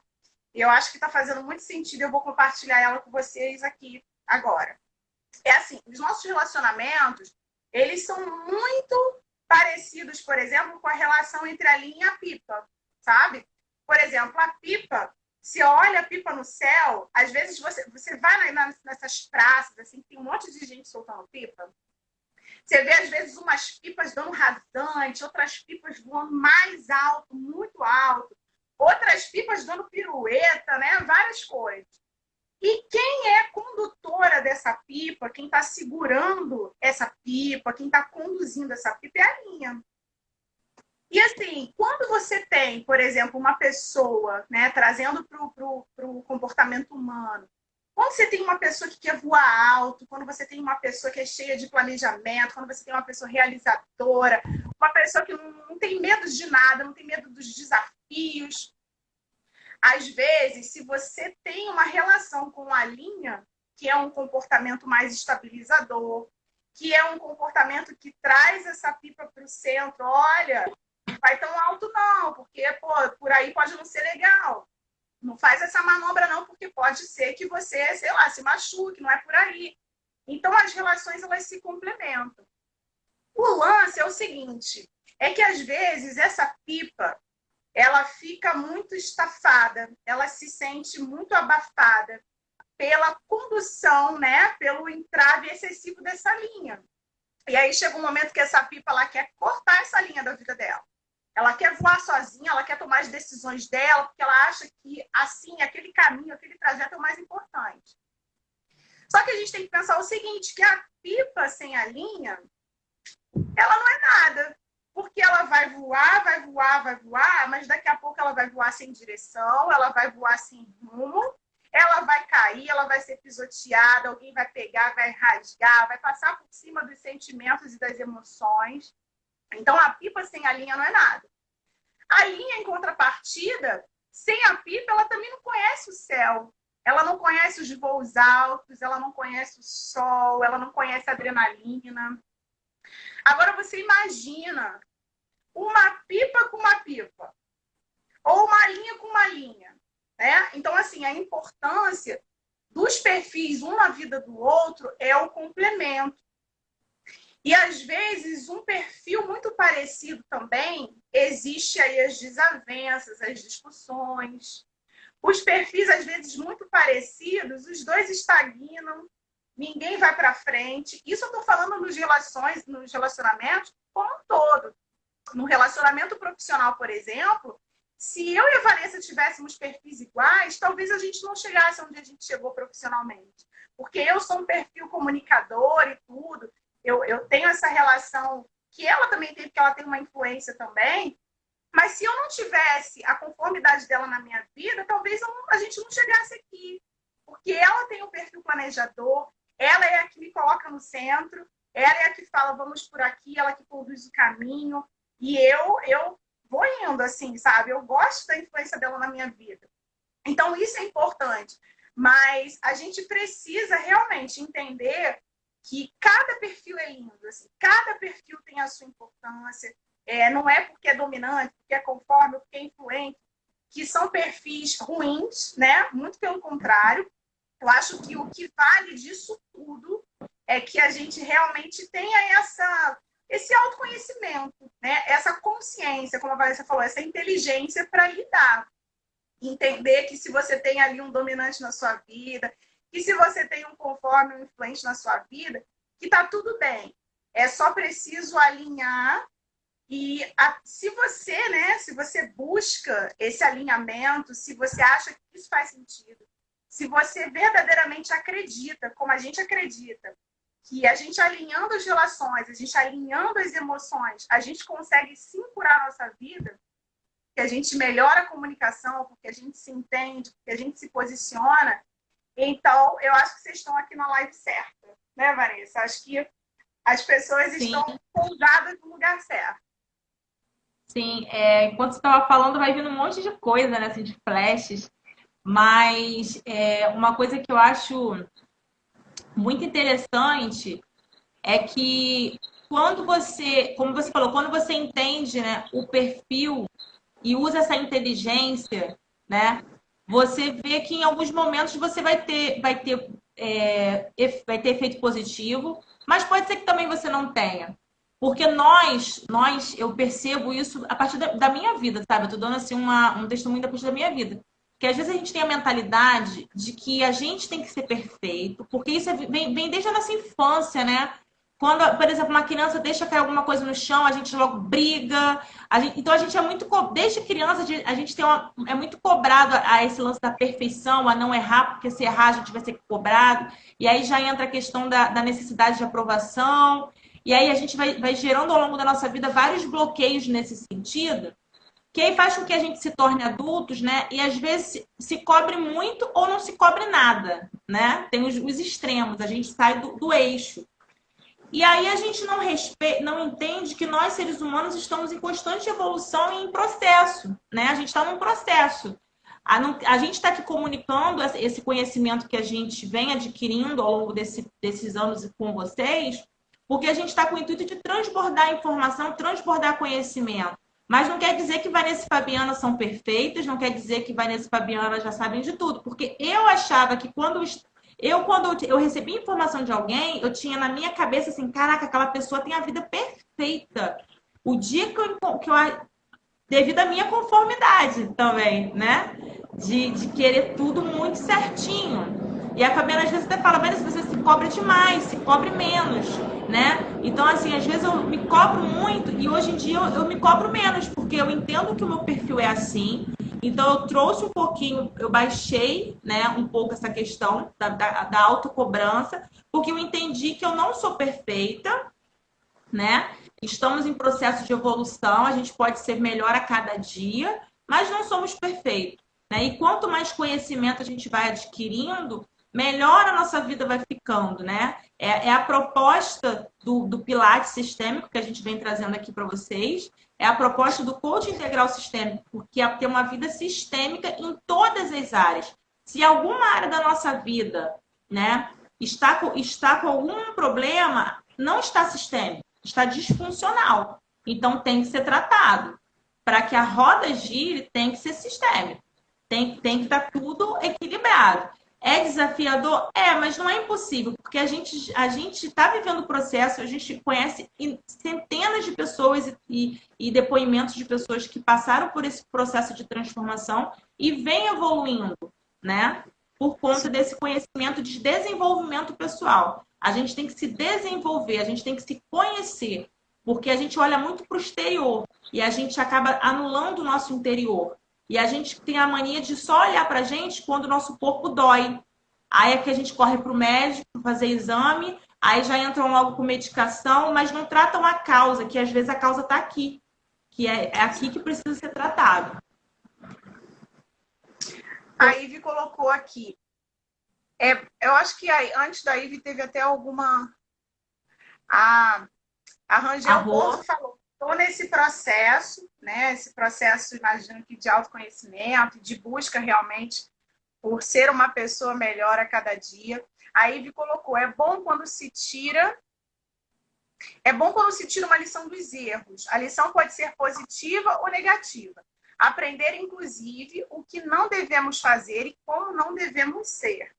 E eu acho que está fazendo muito sentido, eu vou compartilhar ela com vocês aqui agora. É assim, os nossos relacionamentos, eles são muito parecidos, por exemplo, com a relação entre a linha e a pipa, sabe? Por exemplo, a pipa, se olha a pipa no céu, às vezes você vai nessas praças, assim, tem um monte de gente soltando pipa. Você vê, às vezes, umas pipas dando rasante, outras pipas voando mais alto, muito alto, outras pipas dando pirueta, né? Várias coisas. E quem é condutora dessa pipa, quem está segurando essa pipa, quem está conduzindo essa pipa é a linha. E assim, quando você tem, por exemplo, uma pessoa, né, trazendo para o comportamento humano, quando você tem uma pessoa que quer voar alto, quando você tem uma pessoa que é cheia de planejamento, quando você tem uma pessoa realizadora, uma pessoa que não tem medo de nada, não tem medo dos desafios. Às vezes, se você tem uma relação com a linha, que é um comportamento mais estabilizador, que é um comportamento que traz essa pipa para o centro, olha, não vai tão alto não, porque por aí pode não ser legal. Não faz essa manobra não, porque pode ser que você, sei lá, se machuque, não é por aí. Então, as relações, elas se complementam. O lance é o seguinte, é que às vezes essa pipa, ela fica muito estafada, ela se sente muito abafada pela condução, né, pelo entrave excessivo dessa linha. E aí chega um momento que essa pipa, ela quer cortar essa linha da vida dela. Ela quer voar sozinha, ela quer tomar as decisões dela, porque ela acha que, assim, aquele caminho, aquele trajeto é o mais importante. Só que a gente tem que pensar o seguinte, que a pipa sem a linha, ela não é nada. Porque ela vai voar, mas daqui a pouco ela vai voar sem direção, ela vai voar sem rumo, ela vai cair, ela vai ser pisoteada, alguém vai pegar, vai rasgar, vai passar por cima dos sentimentos e das emoções. Então, a pipa sem a linha não é nada. A linha, em contrapartida, sem a pipa, ela também não conhece o céu. Ela não conhece os voos altos, ela não conhece o sol, ela não conhece a adrenalina. Agora você imagina uma pipa com uma pipa, ou uma linha com uma linha, né? Então, assim, a importância dos perfis um na vida do outro é o complemento. E às vezes um perfil muito parecido também, existe aí as desavenças, as discussões. Os perfis às vezes muito parecidos, os dois estagnam, ninguém vai para frente. Isso eu estou falando nos relacionamentos como um todo. No relacionamento profissional, por exemplo, se eu e a Vanessa tivéssemos perfis iguais, talvez a gente não chegasse onde a gente chegou profissionalmente. Porque eu sou um perfil comunicador e tudo, eu tenho essa relação que ela também tem, porque ela tem uma influência também, mas se eu não tivesse a conformidade dela na minha vida, talvez a gente não chegasse aqui. Porque ela tem um perfil planejador, ela é a que me coloca no centro, ela é a que fala, vamos por aqui, ela que conduz o caminho. E eu vou indo, assim, sabe? Eu gosto da influência dela na minha vida. Então, isso é importante. Mas a gente precisa realmente entender que cada perfil é lindo, assim, cada perfil tem a sua importância. Não é porque é dominante, porque é conforme, porque é influente, que são perfis ruins, né? Muito pelo contrário. Eu acho que o que vale disso tudo é que a gente realmente tenha esse autoconhecimento, né? Essa consciência, como a Vanessa falou, essa inteligência para lidar. Entender que se você tem ali um dominante na sua vida, que se você tem um conforme, um influente na sua vida, que tá tudo bem. É só preciso alinhar se você, né, se você busca esse alinhamento, se você acha que isso faz sentido, se você verdadeiramente acredita, como a gente acredita, que a gente alinhando as relações, a gente alinhando as emoções, a gente consegue sim curar a nossa vida, que a gente melhora a comunicação, porque a gente se entende, porque a gente se posiciona. Então, eu acho que vocês estão aqui na live certa, né, Vanessa? Acho que as pessoas Sim, estão pousadas no lugar certo. sim. Enquanto você estava falando, vai vindo um monte de coisa, né, assim, de flashes. Mas uma coisa que eu acho muito interessante é que quando você, como você falou, quando você entende, né, o perfil e usa essa inteligência, né, você vê que em alguns momentos você vai ter efeito positivo, mas pode ser que também você não tenha. Porque eu percebo isso a partir da minha vida, sabe? Eu tô dando assim um testemunho a partir da minha vida. Que às vezes a gente tem a mentalidade de que a gente tem que ser perfeito, porque isso vem desde a nossa infância, né? Quando, por exemplo, uma criança deixa cair alguma coisa no chão, a gente logo briga. Então a gente é muito. Desde criança, a gente é muito cobrado a esse lance da perfeição, a não errar, porque se errar a gente vai ser cobrado. E aí já entra a questão da necessidade de aprovação. E aí a gente vai gerando ao longo da nossa vida vários bloqueios nesse sentido, que aí faz com que a gente se torne adultos, né? E às vezes se cobre muito ou não se cobre nada, né? Tem os extremos, a gente sai do eixo. E aí a gente não entende que nós, seres humanos, estamos em constante evolução e em processo, né? A gente está num processo. A gente está aqui comunicando esse conhecimento que a gente vem adquirindo ao longo desses anos com vocês, porque a gente está com o intuito de transbordar informação, transbordar conhecimento. Mas não quer dizer que Vanessa e Fabiana são perfeitas, não quer dizer que Vanessa e Fabiana já sabem de tudo, porque eu achava que quando eu recebi informação de alguém, eu tinha na minha cabeça assim, caraca, aquela pessoa tem a vida perfeita. O dia devido à minha conformidade também, né? De querer tudo muito certinho. E a Fabiana às vezes até fala, mas você se cobra demais, se cobre menos, né? Então, assim, às vezes eu me cobro muito e hoje em dia eu me cobro menos, porque eu entendo que o meu perfil é assim. Então, eu trouxe um pouquinho, eu baixei, né, um pouco essa questão da autocobrança, porque eu entendi que eu não sou perfeita, né? Estamos em processo de evolução, a gente pode ser melhor a cada dia, mas não somos perfeitos, né? E quanto mais conhecimento a gente vai adquirindo, melhor a nossa vida vai ficando, né? É a proposta do Pilates sistêmico que a gente vem trazendo aqui para vocês, é a proposta do coaching integral sistêmico, porque é ter uma vida sistêmica em todas as áreas. Se alguma área da nossa vida, né, está com algum problema, não está sistêmico, está disfuncional. Então tem que ser tratado. Para que a roda gire, tem que ser sistêmico. Tem que estar tudo equilibrado. É desafiador? É, mas não é impossível, porque a gente está vivendo o processo, a gente conhece centenas de pessoas e depoimentos de pessoas que passaram por esse processo de transformação e vem evoluindo, né? Por conta desse conhecimento de desenvolvimento pessoal. A gente tem que se desenvolver, a gente tem que se conhecer, porque a gente olha muito para o exterior e a gente acaba anulando o nosso interior. E a gente tem a mania de só olhar para a gente quando o nosso corpo dói. Aí é que a gente corre para o médico fazer exame, aí já entram logo com medicação, mas não tratam a causa, que às vezes a causa está aqui, que é aqui que precisa ser tratado. A Ivy colocou aqui. Eu acho que antes da Ivy teve até alguma... A Rangel Porto falou. Estou nesse processo, né? Esse processo, imagino que de autoconhecimento, de busca realmente por ser uma pessoa melhor a cada dia. A Ivy colocou, é bom quando se tira uma lição dos erros. A lição pode ser positiva ou negativa. Aprender, inclusive, o que não devemos fazer e como não devemos ser.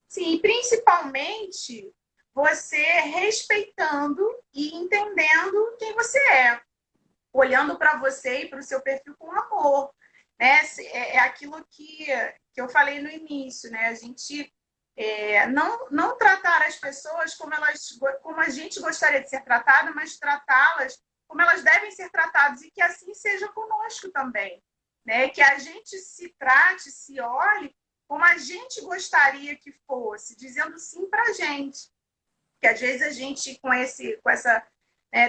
Sim, principalmente você respeitando e entendendo quem você é. Olhando para você e para o seu perfil com amor, né? É aquilo que eu falei no início, né? A gente não tratar as pessoas como a gente gostaria de ser tratada, mas tratá-las como elas devem ser tratadas e que assim seja conosco também, né? Que a gente se trate, se olhe como a gente gostaria que fosse, dizendo sim para a gente. Que às vezes a gente com essa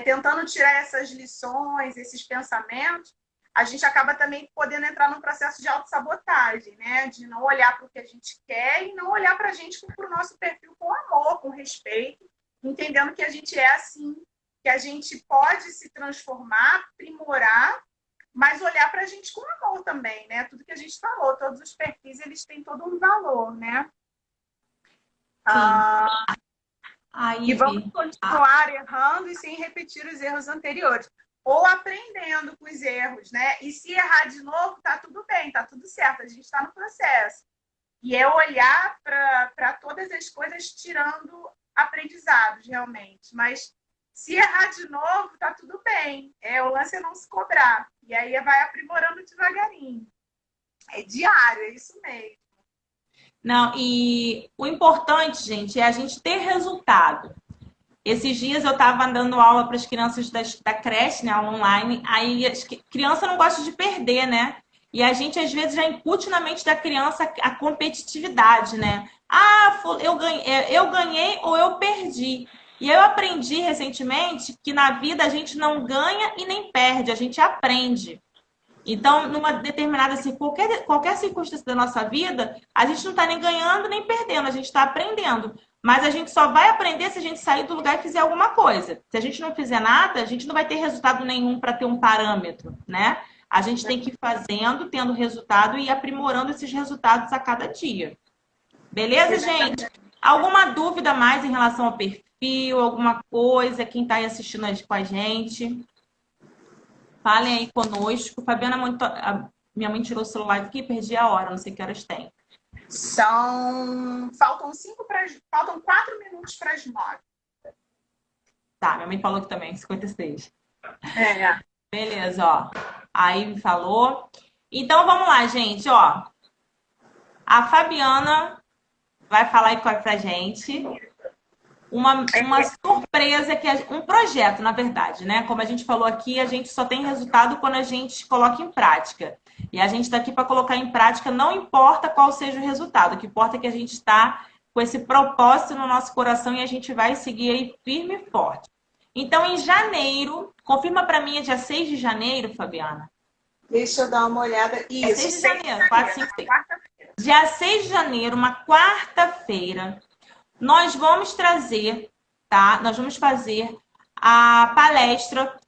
tentando tirar essas lições, esses pensamentos, a gente acaba também podendo entrar num processo de autossabotagem, né? De não olhar para o que a gente quer e não olhar para a gente, para o nosso perfil com amor, com respeito, entendendo que a gente é assim, que a gente pode se transformar, aprimorar, mas olhar para a gente com amor também, né? Tudo que a gente falou, todos os perfis, eles têm todo um valor, né? E vamos continuar errando e sem repetir os erros anteriores. Ou aprendendo com os erros, né? E se errar de novo, tá tudo bem, tá tudo certo. A gente está no processo. E é olhar para todas as coisas tirando aprendizados, realmente. Mas se errar de novo, tá tudo bem. O lance é não se cobrar. E aí vai aprimorando devagarinho. É diário, é isso mesmo. Não, e o importante, gente, é a gente ter resultado. Esses dias eu estava dando aula para as crianças da creche, né, online, aí a criança não gosta de perder, né? E a gente, às vezes, já incute na mente da criança a competitividade, né? Ah, eu ganhei ou eu perdi. E eu aprendi recentemente que na vida a gente não ganha e nem perde, a gente aprende. Então, numa determinada, assim, qualquer circunstância da nossa vida, a gente não está nem ganhando nem perdendo, a gente está aprendendo. Mas a gente só vai aprender se a gente sair do lugar e fizer alguma coisa. Se a gente não fizer nada, a gente não vai ter resultado nenhum para ter um parâmetro, né? A gente tem que ir fazendo, tendo resultado e aprimorando esses resultados a cada dia. Beleza, gente? Alguma dúvida mais em relação ao perfil, alguma coisa? Quem está aí assistindo com a gente? Falem aí conosco. Fabiana, minha mãe tirou o celular aqui, perdi a hora, não sei que horas tem. Faltam 4 minutos para as 9. Tá, minha mãe falou que também, 56. Beleza, ó. Aí me falou. Então vamos lá, gente, ó. A Fabiana vai falar aí pra gente uma surpresa, um projeto, na verdade, né? Como a gente falou aqui, a gente só tem resultado quando a gente coloca em prática. E a gente está aqui para colocar em prática, não importa qual seja o resultado. O que importa é que a gente está com esse propósito no nosso coração e a gente vai seguir aí firme e forte. Então, em janeiro, confirma para mim, é dia 6 de janeiro, Fabiana? Deixa eu dar uma olhada. Isso, é 6 de janeiro, 4, 5, 6. Dia 6 de janeiro, uma quarta-feira, nós vamos trazer, tá? Nós vamos fazer a palestra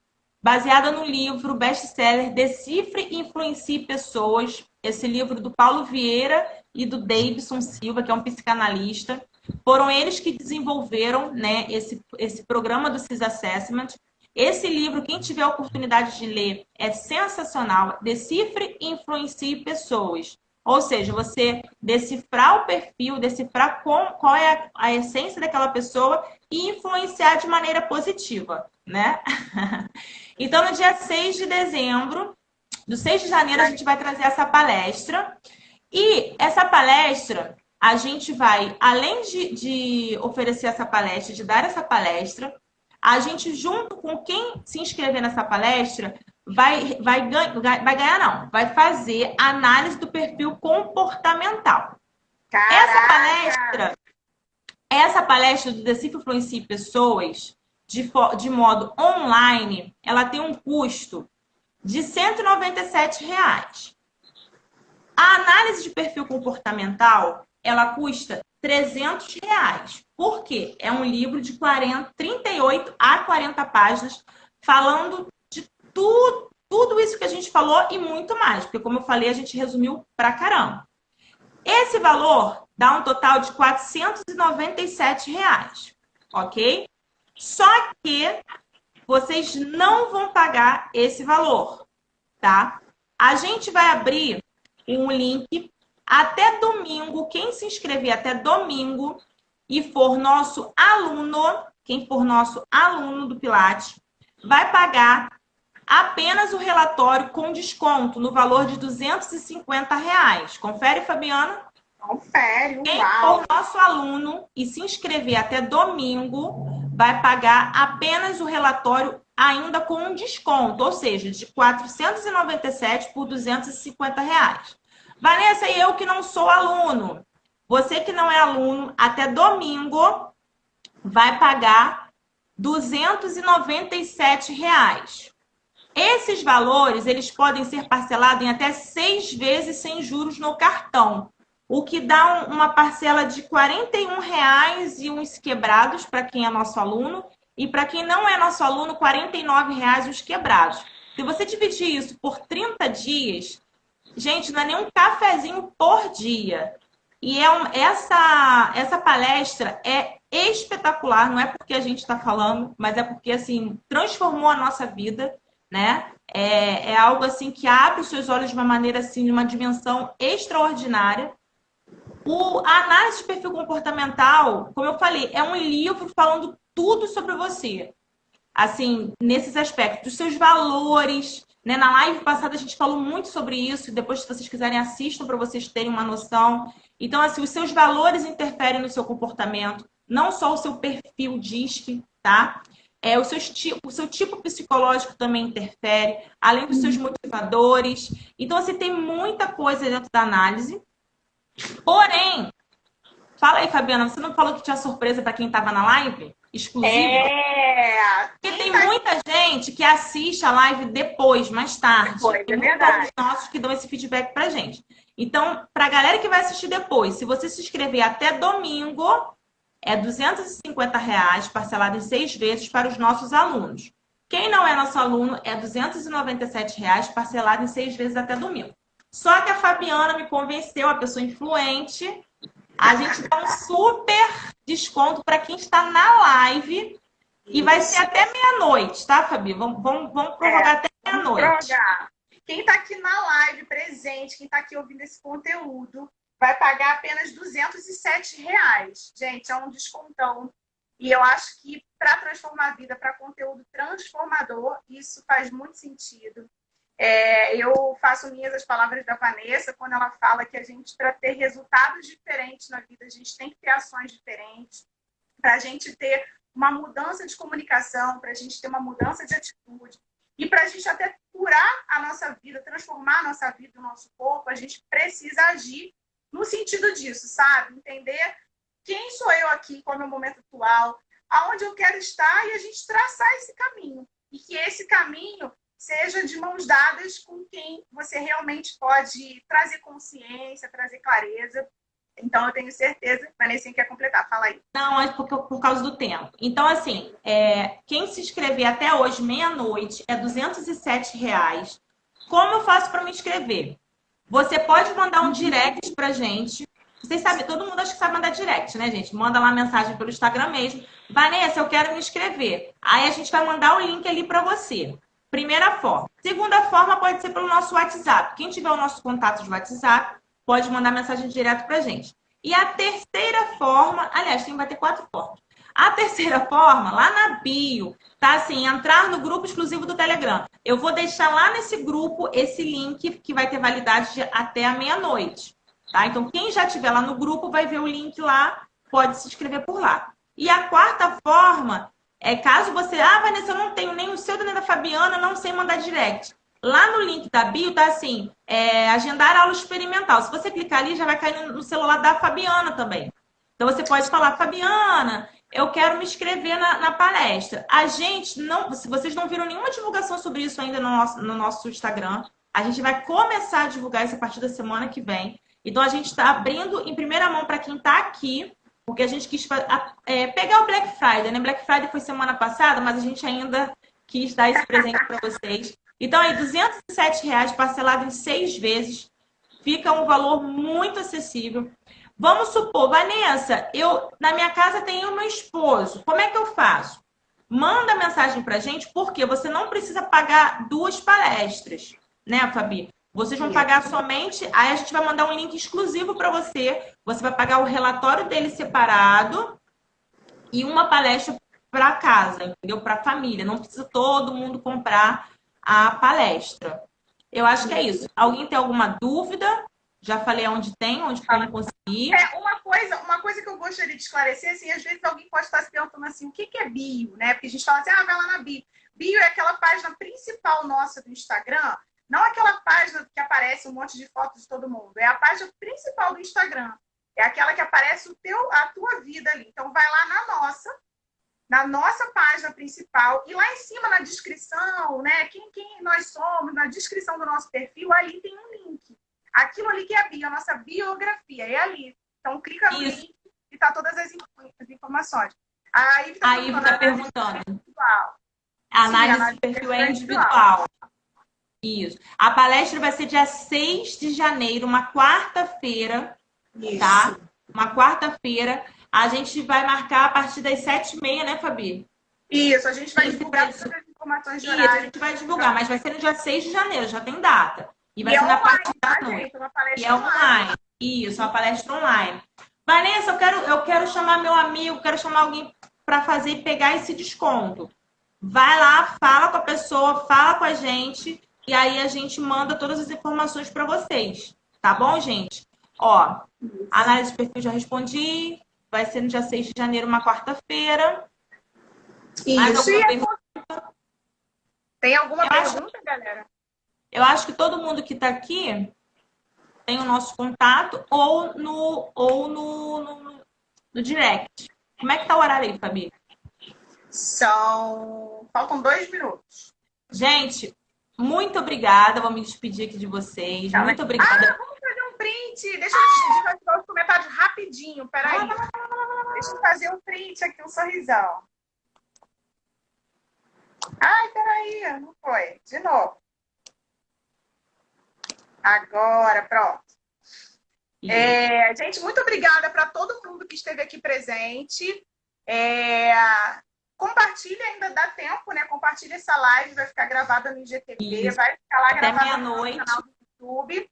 baseada no livro best-seller Decifre e Influencie Pessoas, esse livro do Paulo Vieira e do Davidson Silva, que é um psicanalista. Foram eles que desenvolveram, né, esse programa do CIS Assessment. Esse livro, quem tiver a oportunidade de ler, é sensacional. Decifre e Influencie Pessoas. Ou seja, você decifrar o perfil, decifrar qual é a essência daquela pessoa e influenciar de maneira positiva, né? Então, no dia 6 de dezembro, do 6 de janeiro, a gente vai trazer essa palestra. E essa palestra, a gente vai, além de oferecer essa palestra, de dar essa palestra, a gente, junto com quem se inscrever nessa palestra, vai ganhar, não, vai fazer análise do perfil comportamental. Caraca! Essa palestra do Decifre Influencie Pessoas, de modo online, ela tem um custo de R$ 197. A análise de perfil comportamental, ela custa R$ 300. Por quê? É um livro de 38 a 40 páginas, falando de tudo isso que a gente falou e muito mais. Porque, como eu falei, a gente resumiu pra caramba. Esse valor dá um total de R$ 497, ok? Só que vocês não vão pagar esse valor, tá? A gente vai abrir um link até domingo. Quem se inscrever até domingo e for nosso aluno, quem for nosso aluno do Pilates, vai pagar apenas o relatório com desconto no valor de R$ 250. Confere, Fabiana? Confere, Quem uau! for nosso aluno e se inscrever até domingo, vai pagar apenas o relatório ainda com um desconto, ou seja, de R$ 497 por R$ 250. Vanessa, e eu que não sou aluno? Você que não é aluno, até domingo, vai pagar R$ 297. Esses valores, eles podem ser parcelados em até 6 vezes sem juros no cartão, o que dá uma parcela de R$ 41 e uns quebrados para quem é nosso aluno, e para quem não é nosso aluno, R$ 49 uns quebrados. Se você dividir isso por 30 dias, gente, não é nem um cafezinho por dia. E essa palestra é espetacular, não é porque a gente está falando, mas é porque, assim, transformou a nossa vida, né? É algo, assim, que abre os seus olhos de uma maneira, assim, de uma dimensão extraordinária. A análise de perfil comportamental, como eu falei, é um livro falando tudo sobre você. Assim, nesses aspectos, dos seus valores, né? Na live passada a gente falou muito sobre isso, depois, se vocês quiserem, assistam para vocês terem uma noção. Então, assim, os seus valores interferem no seu comportamento, não só o seu perfil DISC, tá? O seu tipo psicológico também interfere, além dos seus motivadores. Então, assim, tem muita coisa dentro da análise. Porém, fala aí, Fabiana, você não falou que tinha surpresa para quem estava na live? Exclusiva? Porque tem muita gente que assiste a live depois, mais tarde. Depois, tem é muitos verdade. nossos que dão esse feedback pra gente. Então, pra galera que vai assistir depois, se você se inscrever até domingo, é R$ 250, parcelado em 6 vezes para os nossos alunos. Quem não é nosso aluno, é R$ 297, parcelado em 6 vezes até domingo. Só que a Fabiana me convenceu, a pessoa influente, a gente dá um super desconto para quem está na live. E vai ser até meia-noite, tá, Fabi? Vamos prorrogar até meia-noite. Quem está aqui na live presente, quem está aqui ouvindo esse conteúdo, vai pagar apenas R$ 207. Gente, é um descontão. E eu acho que para transformar a vida, para conteúdo transformador, isso faz muito sentido. Eu faço minhas as palavras da Vanessa quando ela fala que a gente, para ter resultados diferentes na vida, a gente tem que ter ações diferentes. Para a gente ter uma mudança de comunicação, para a gente ter uma mudança de atitude e para a gente até curar a nossa vida, transformar a nossa vida, o nosso corpo, a gente precisa agir no sentido disso, sabe? Entender quem sou eu aqui, qual é o meu momento atual, aonde eu quero estar e a gente traçar esse caminho. E que esse caminho seja de mãos dadas com quem você realmente pode trazer consciência, trazer clareza. Então, eu tenho certeza que a Vanessa quer completar. Fala aí. Não, é por causa do tempo. Então, assim, quem se inscrever até hoje, meia-noite, é R$ 207. Como eu faço para me inscrever? Você pode mandar um direct pra gente. Vocês sabem, todo mundo acha que sabe mandar direct, né, gente? Manda lá mensagem pelo Instagram mesmo. Vanessa, eu quero me inscrever. Aí a gente vai mandar o link ali para você. Primeira forma. Segunda forma pode ser pelo nosso WhatsApp. Quem tiver o nosso contato de WhatsApp, pode mandar mensagem direto pra gente. E a terceira forma, aliás, vai ter 4 formas. A terceira forma, lá na bio, tá assim, entrar no grupo exclusivo do Telegram. Eu vou deixar lá nesse grupo esse link que vai ter validade até a meia-noite, tá? Então, quem já estiver lá no grupo vai ver o link lá, pode se inscrever por lá. E a quarta forma é caso você, Vanessa, eu não tenho nem o seu nem da Fabiana, não sei mandar direct. Lá no link da bio tá assim, agendar aula experimental. Se você clicar ali, já vai cair no celular da Fabiana também. Então você pode falar, Fabiana, eu quero me inscrever na palestra. A gente não, se vocês não viram nenhuma divulgação sobre isso ainda no nosso Instagram, a gente vai começar a divulgar isso a partir da semana que vem. Então a gente está abrindo em primeira mão para quem está aqui, porque a gente quis pegar o Black Friday, né? Black Friday foi semana passada, mas a gente ainda quis dar esse presente para vocês. Então, aí, R$ 207 parcelado em 6 vezes. Fica um valor muito acessível. Vamos supor, Vanessa, eu na minha casa tenho meu esposo. Como é que eu faço? Manda mensagem pra gente, porque você não precisa pagar 2 palestras, né, Fabi? Vocês vão pagar somente, aí a gente vai mandar um link exclusivo para você. Você vai pagar o relatório dele separado e uma palestra para casa, entendeu? Para a família. Não precisa todo mundo comprar a palestra. Eu acho que é isso. Alguém tem alguma dúvida? Já falei onde como conseguir. Uma coisa que eu gostaria de esclarecer, assim, às vezes alguém pode estar se perguntando assim, o que é bio, né? Porque a gente fala assim, vai lá na bio. Bio é aquela página principal nossa do Instagram, não aquela página que aparece um monte de fotos de todo mundo. É a página principal do Instagram. É aquela que aparece a tua vida ali. Então, vai lá na nossa página principal e lá em cima na descrição, né? Quem nós somos, na descrição do nosso perfil, ali tem um link. Aquilo ali que é a bio, a nossa biografia, é ali. Então, clica no link e tá todas as informações. A Ivy tá perguntando. A análise do perfil é individual. Isso. A palestra vai ser dia 6 de janeiro, uma quarta-feira, tá? Uma quarta-feira. A gente vai marcar a partir das 7h30, né, Fabi? Isso, a gente vai divulgar todas as informações de horário. Isso, a gente vai divulgar, mas vai ser no dia 6 de janeiro, já tem data. E vai ser na parte da noite. E é online. Isso, uma palestra online. Vanessa, eu quero chamar meu amigo, quero chamar alguém para fazer e pegar esse desconto. Vai lá, fala com a pessoa, fala com a gente, e aí a gente manda todas as informações para vocês. Tá bom, gente? Ó, análise de perfil já respondi. Vai ser no dia 6 de janeiro, uma quarta-feira. Tem alguma pergunta, galera? Eu acho que todo mundo que está aqui tem o nosso contato ou no direct. Como é que tá o horário aí, Fabi? Faltam 2 minutos. Gente, muito obrigada. Vou me despedir aqui de vocês. Muito obrigada. Vamos fazer um print. Deixa eu fazer os comentários rapidinho. Peraí. Deixa eu fazer um print aqui, um sorrisão. Ai, peraí. Não foi. De novo. Agora, pronto. Gente, muito obrigada para todo mundo que esteve aqui presente. Compartilha, ainda dá tempo, né? Compartilha essa live, vai ficar gravada no IGTV, Isso. vai ficar lá até gravada no canal do YouTube.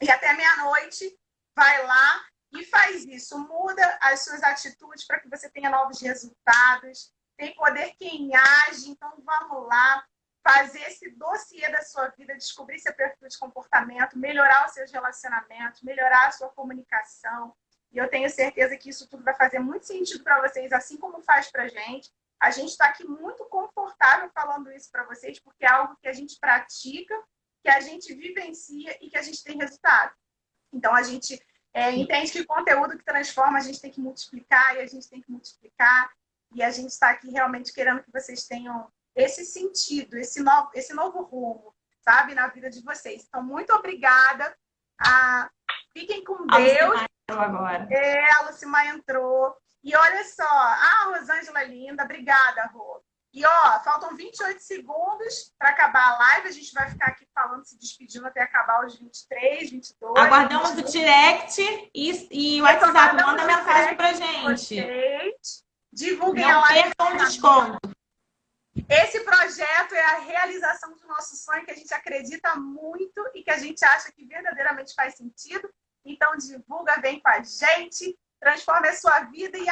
E até meia-noite, vai lá e faz isso. Muda as suas atitudes para que você tenha novos resultados. Tem poder quem age, então vamos lá. Fazer esse dossiê da sua vida, descobrir seu perfil de comportamento, melhorar os seus relacionamentos, melhorar a sua comunicação. E eu tenho certeza que isso tudo vai fazer muito sentido para vocês, assim como faz para a gente. A gente está aqui muito confortável falando isso para vocês, porque é algo que a gente pratica, que a gente vivencia e que a gente tem resultado. Então, a gente entende que o conteúdo que transforma, a gente tem que multiplicar e a gente tem que multiplicar. E a gente está aqui realmente querendo que vocês tenham esse sentido, esse novo rumo, sabe, na vida de vocês. Então, muito obrigada. Fiquem com Deus. agora. A Lucimar entrou. E olha só, Rosângela linda, obrigada, Rô. E ó, faltam 28 segundos para acabar a live. A gente vai ficar aqui falando, se despedindo até acabar os 23, 22. Aguardamos 22. O direct e o WhatsApp. Manda mensagem pra gente. Vocês. Divulguem Não a live. Não percam desconto. Esse projeto é a realização do nosso sonho, que a gente acredita muito e que a gente acha que verdadeiramente faz sentido. Então, divulga, vem com a gente, transforme a sua vida e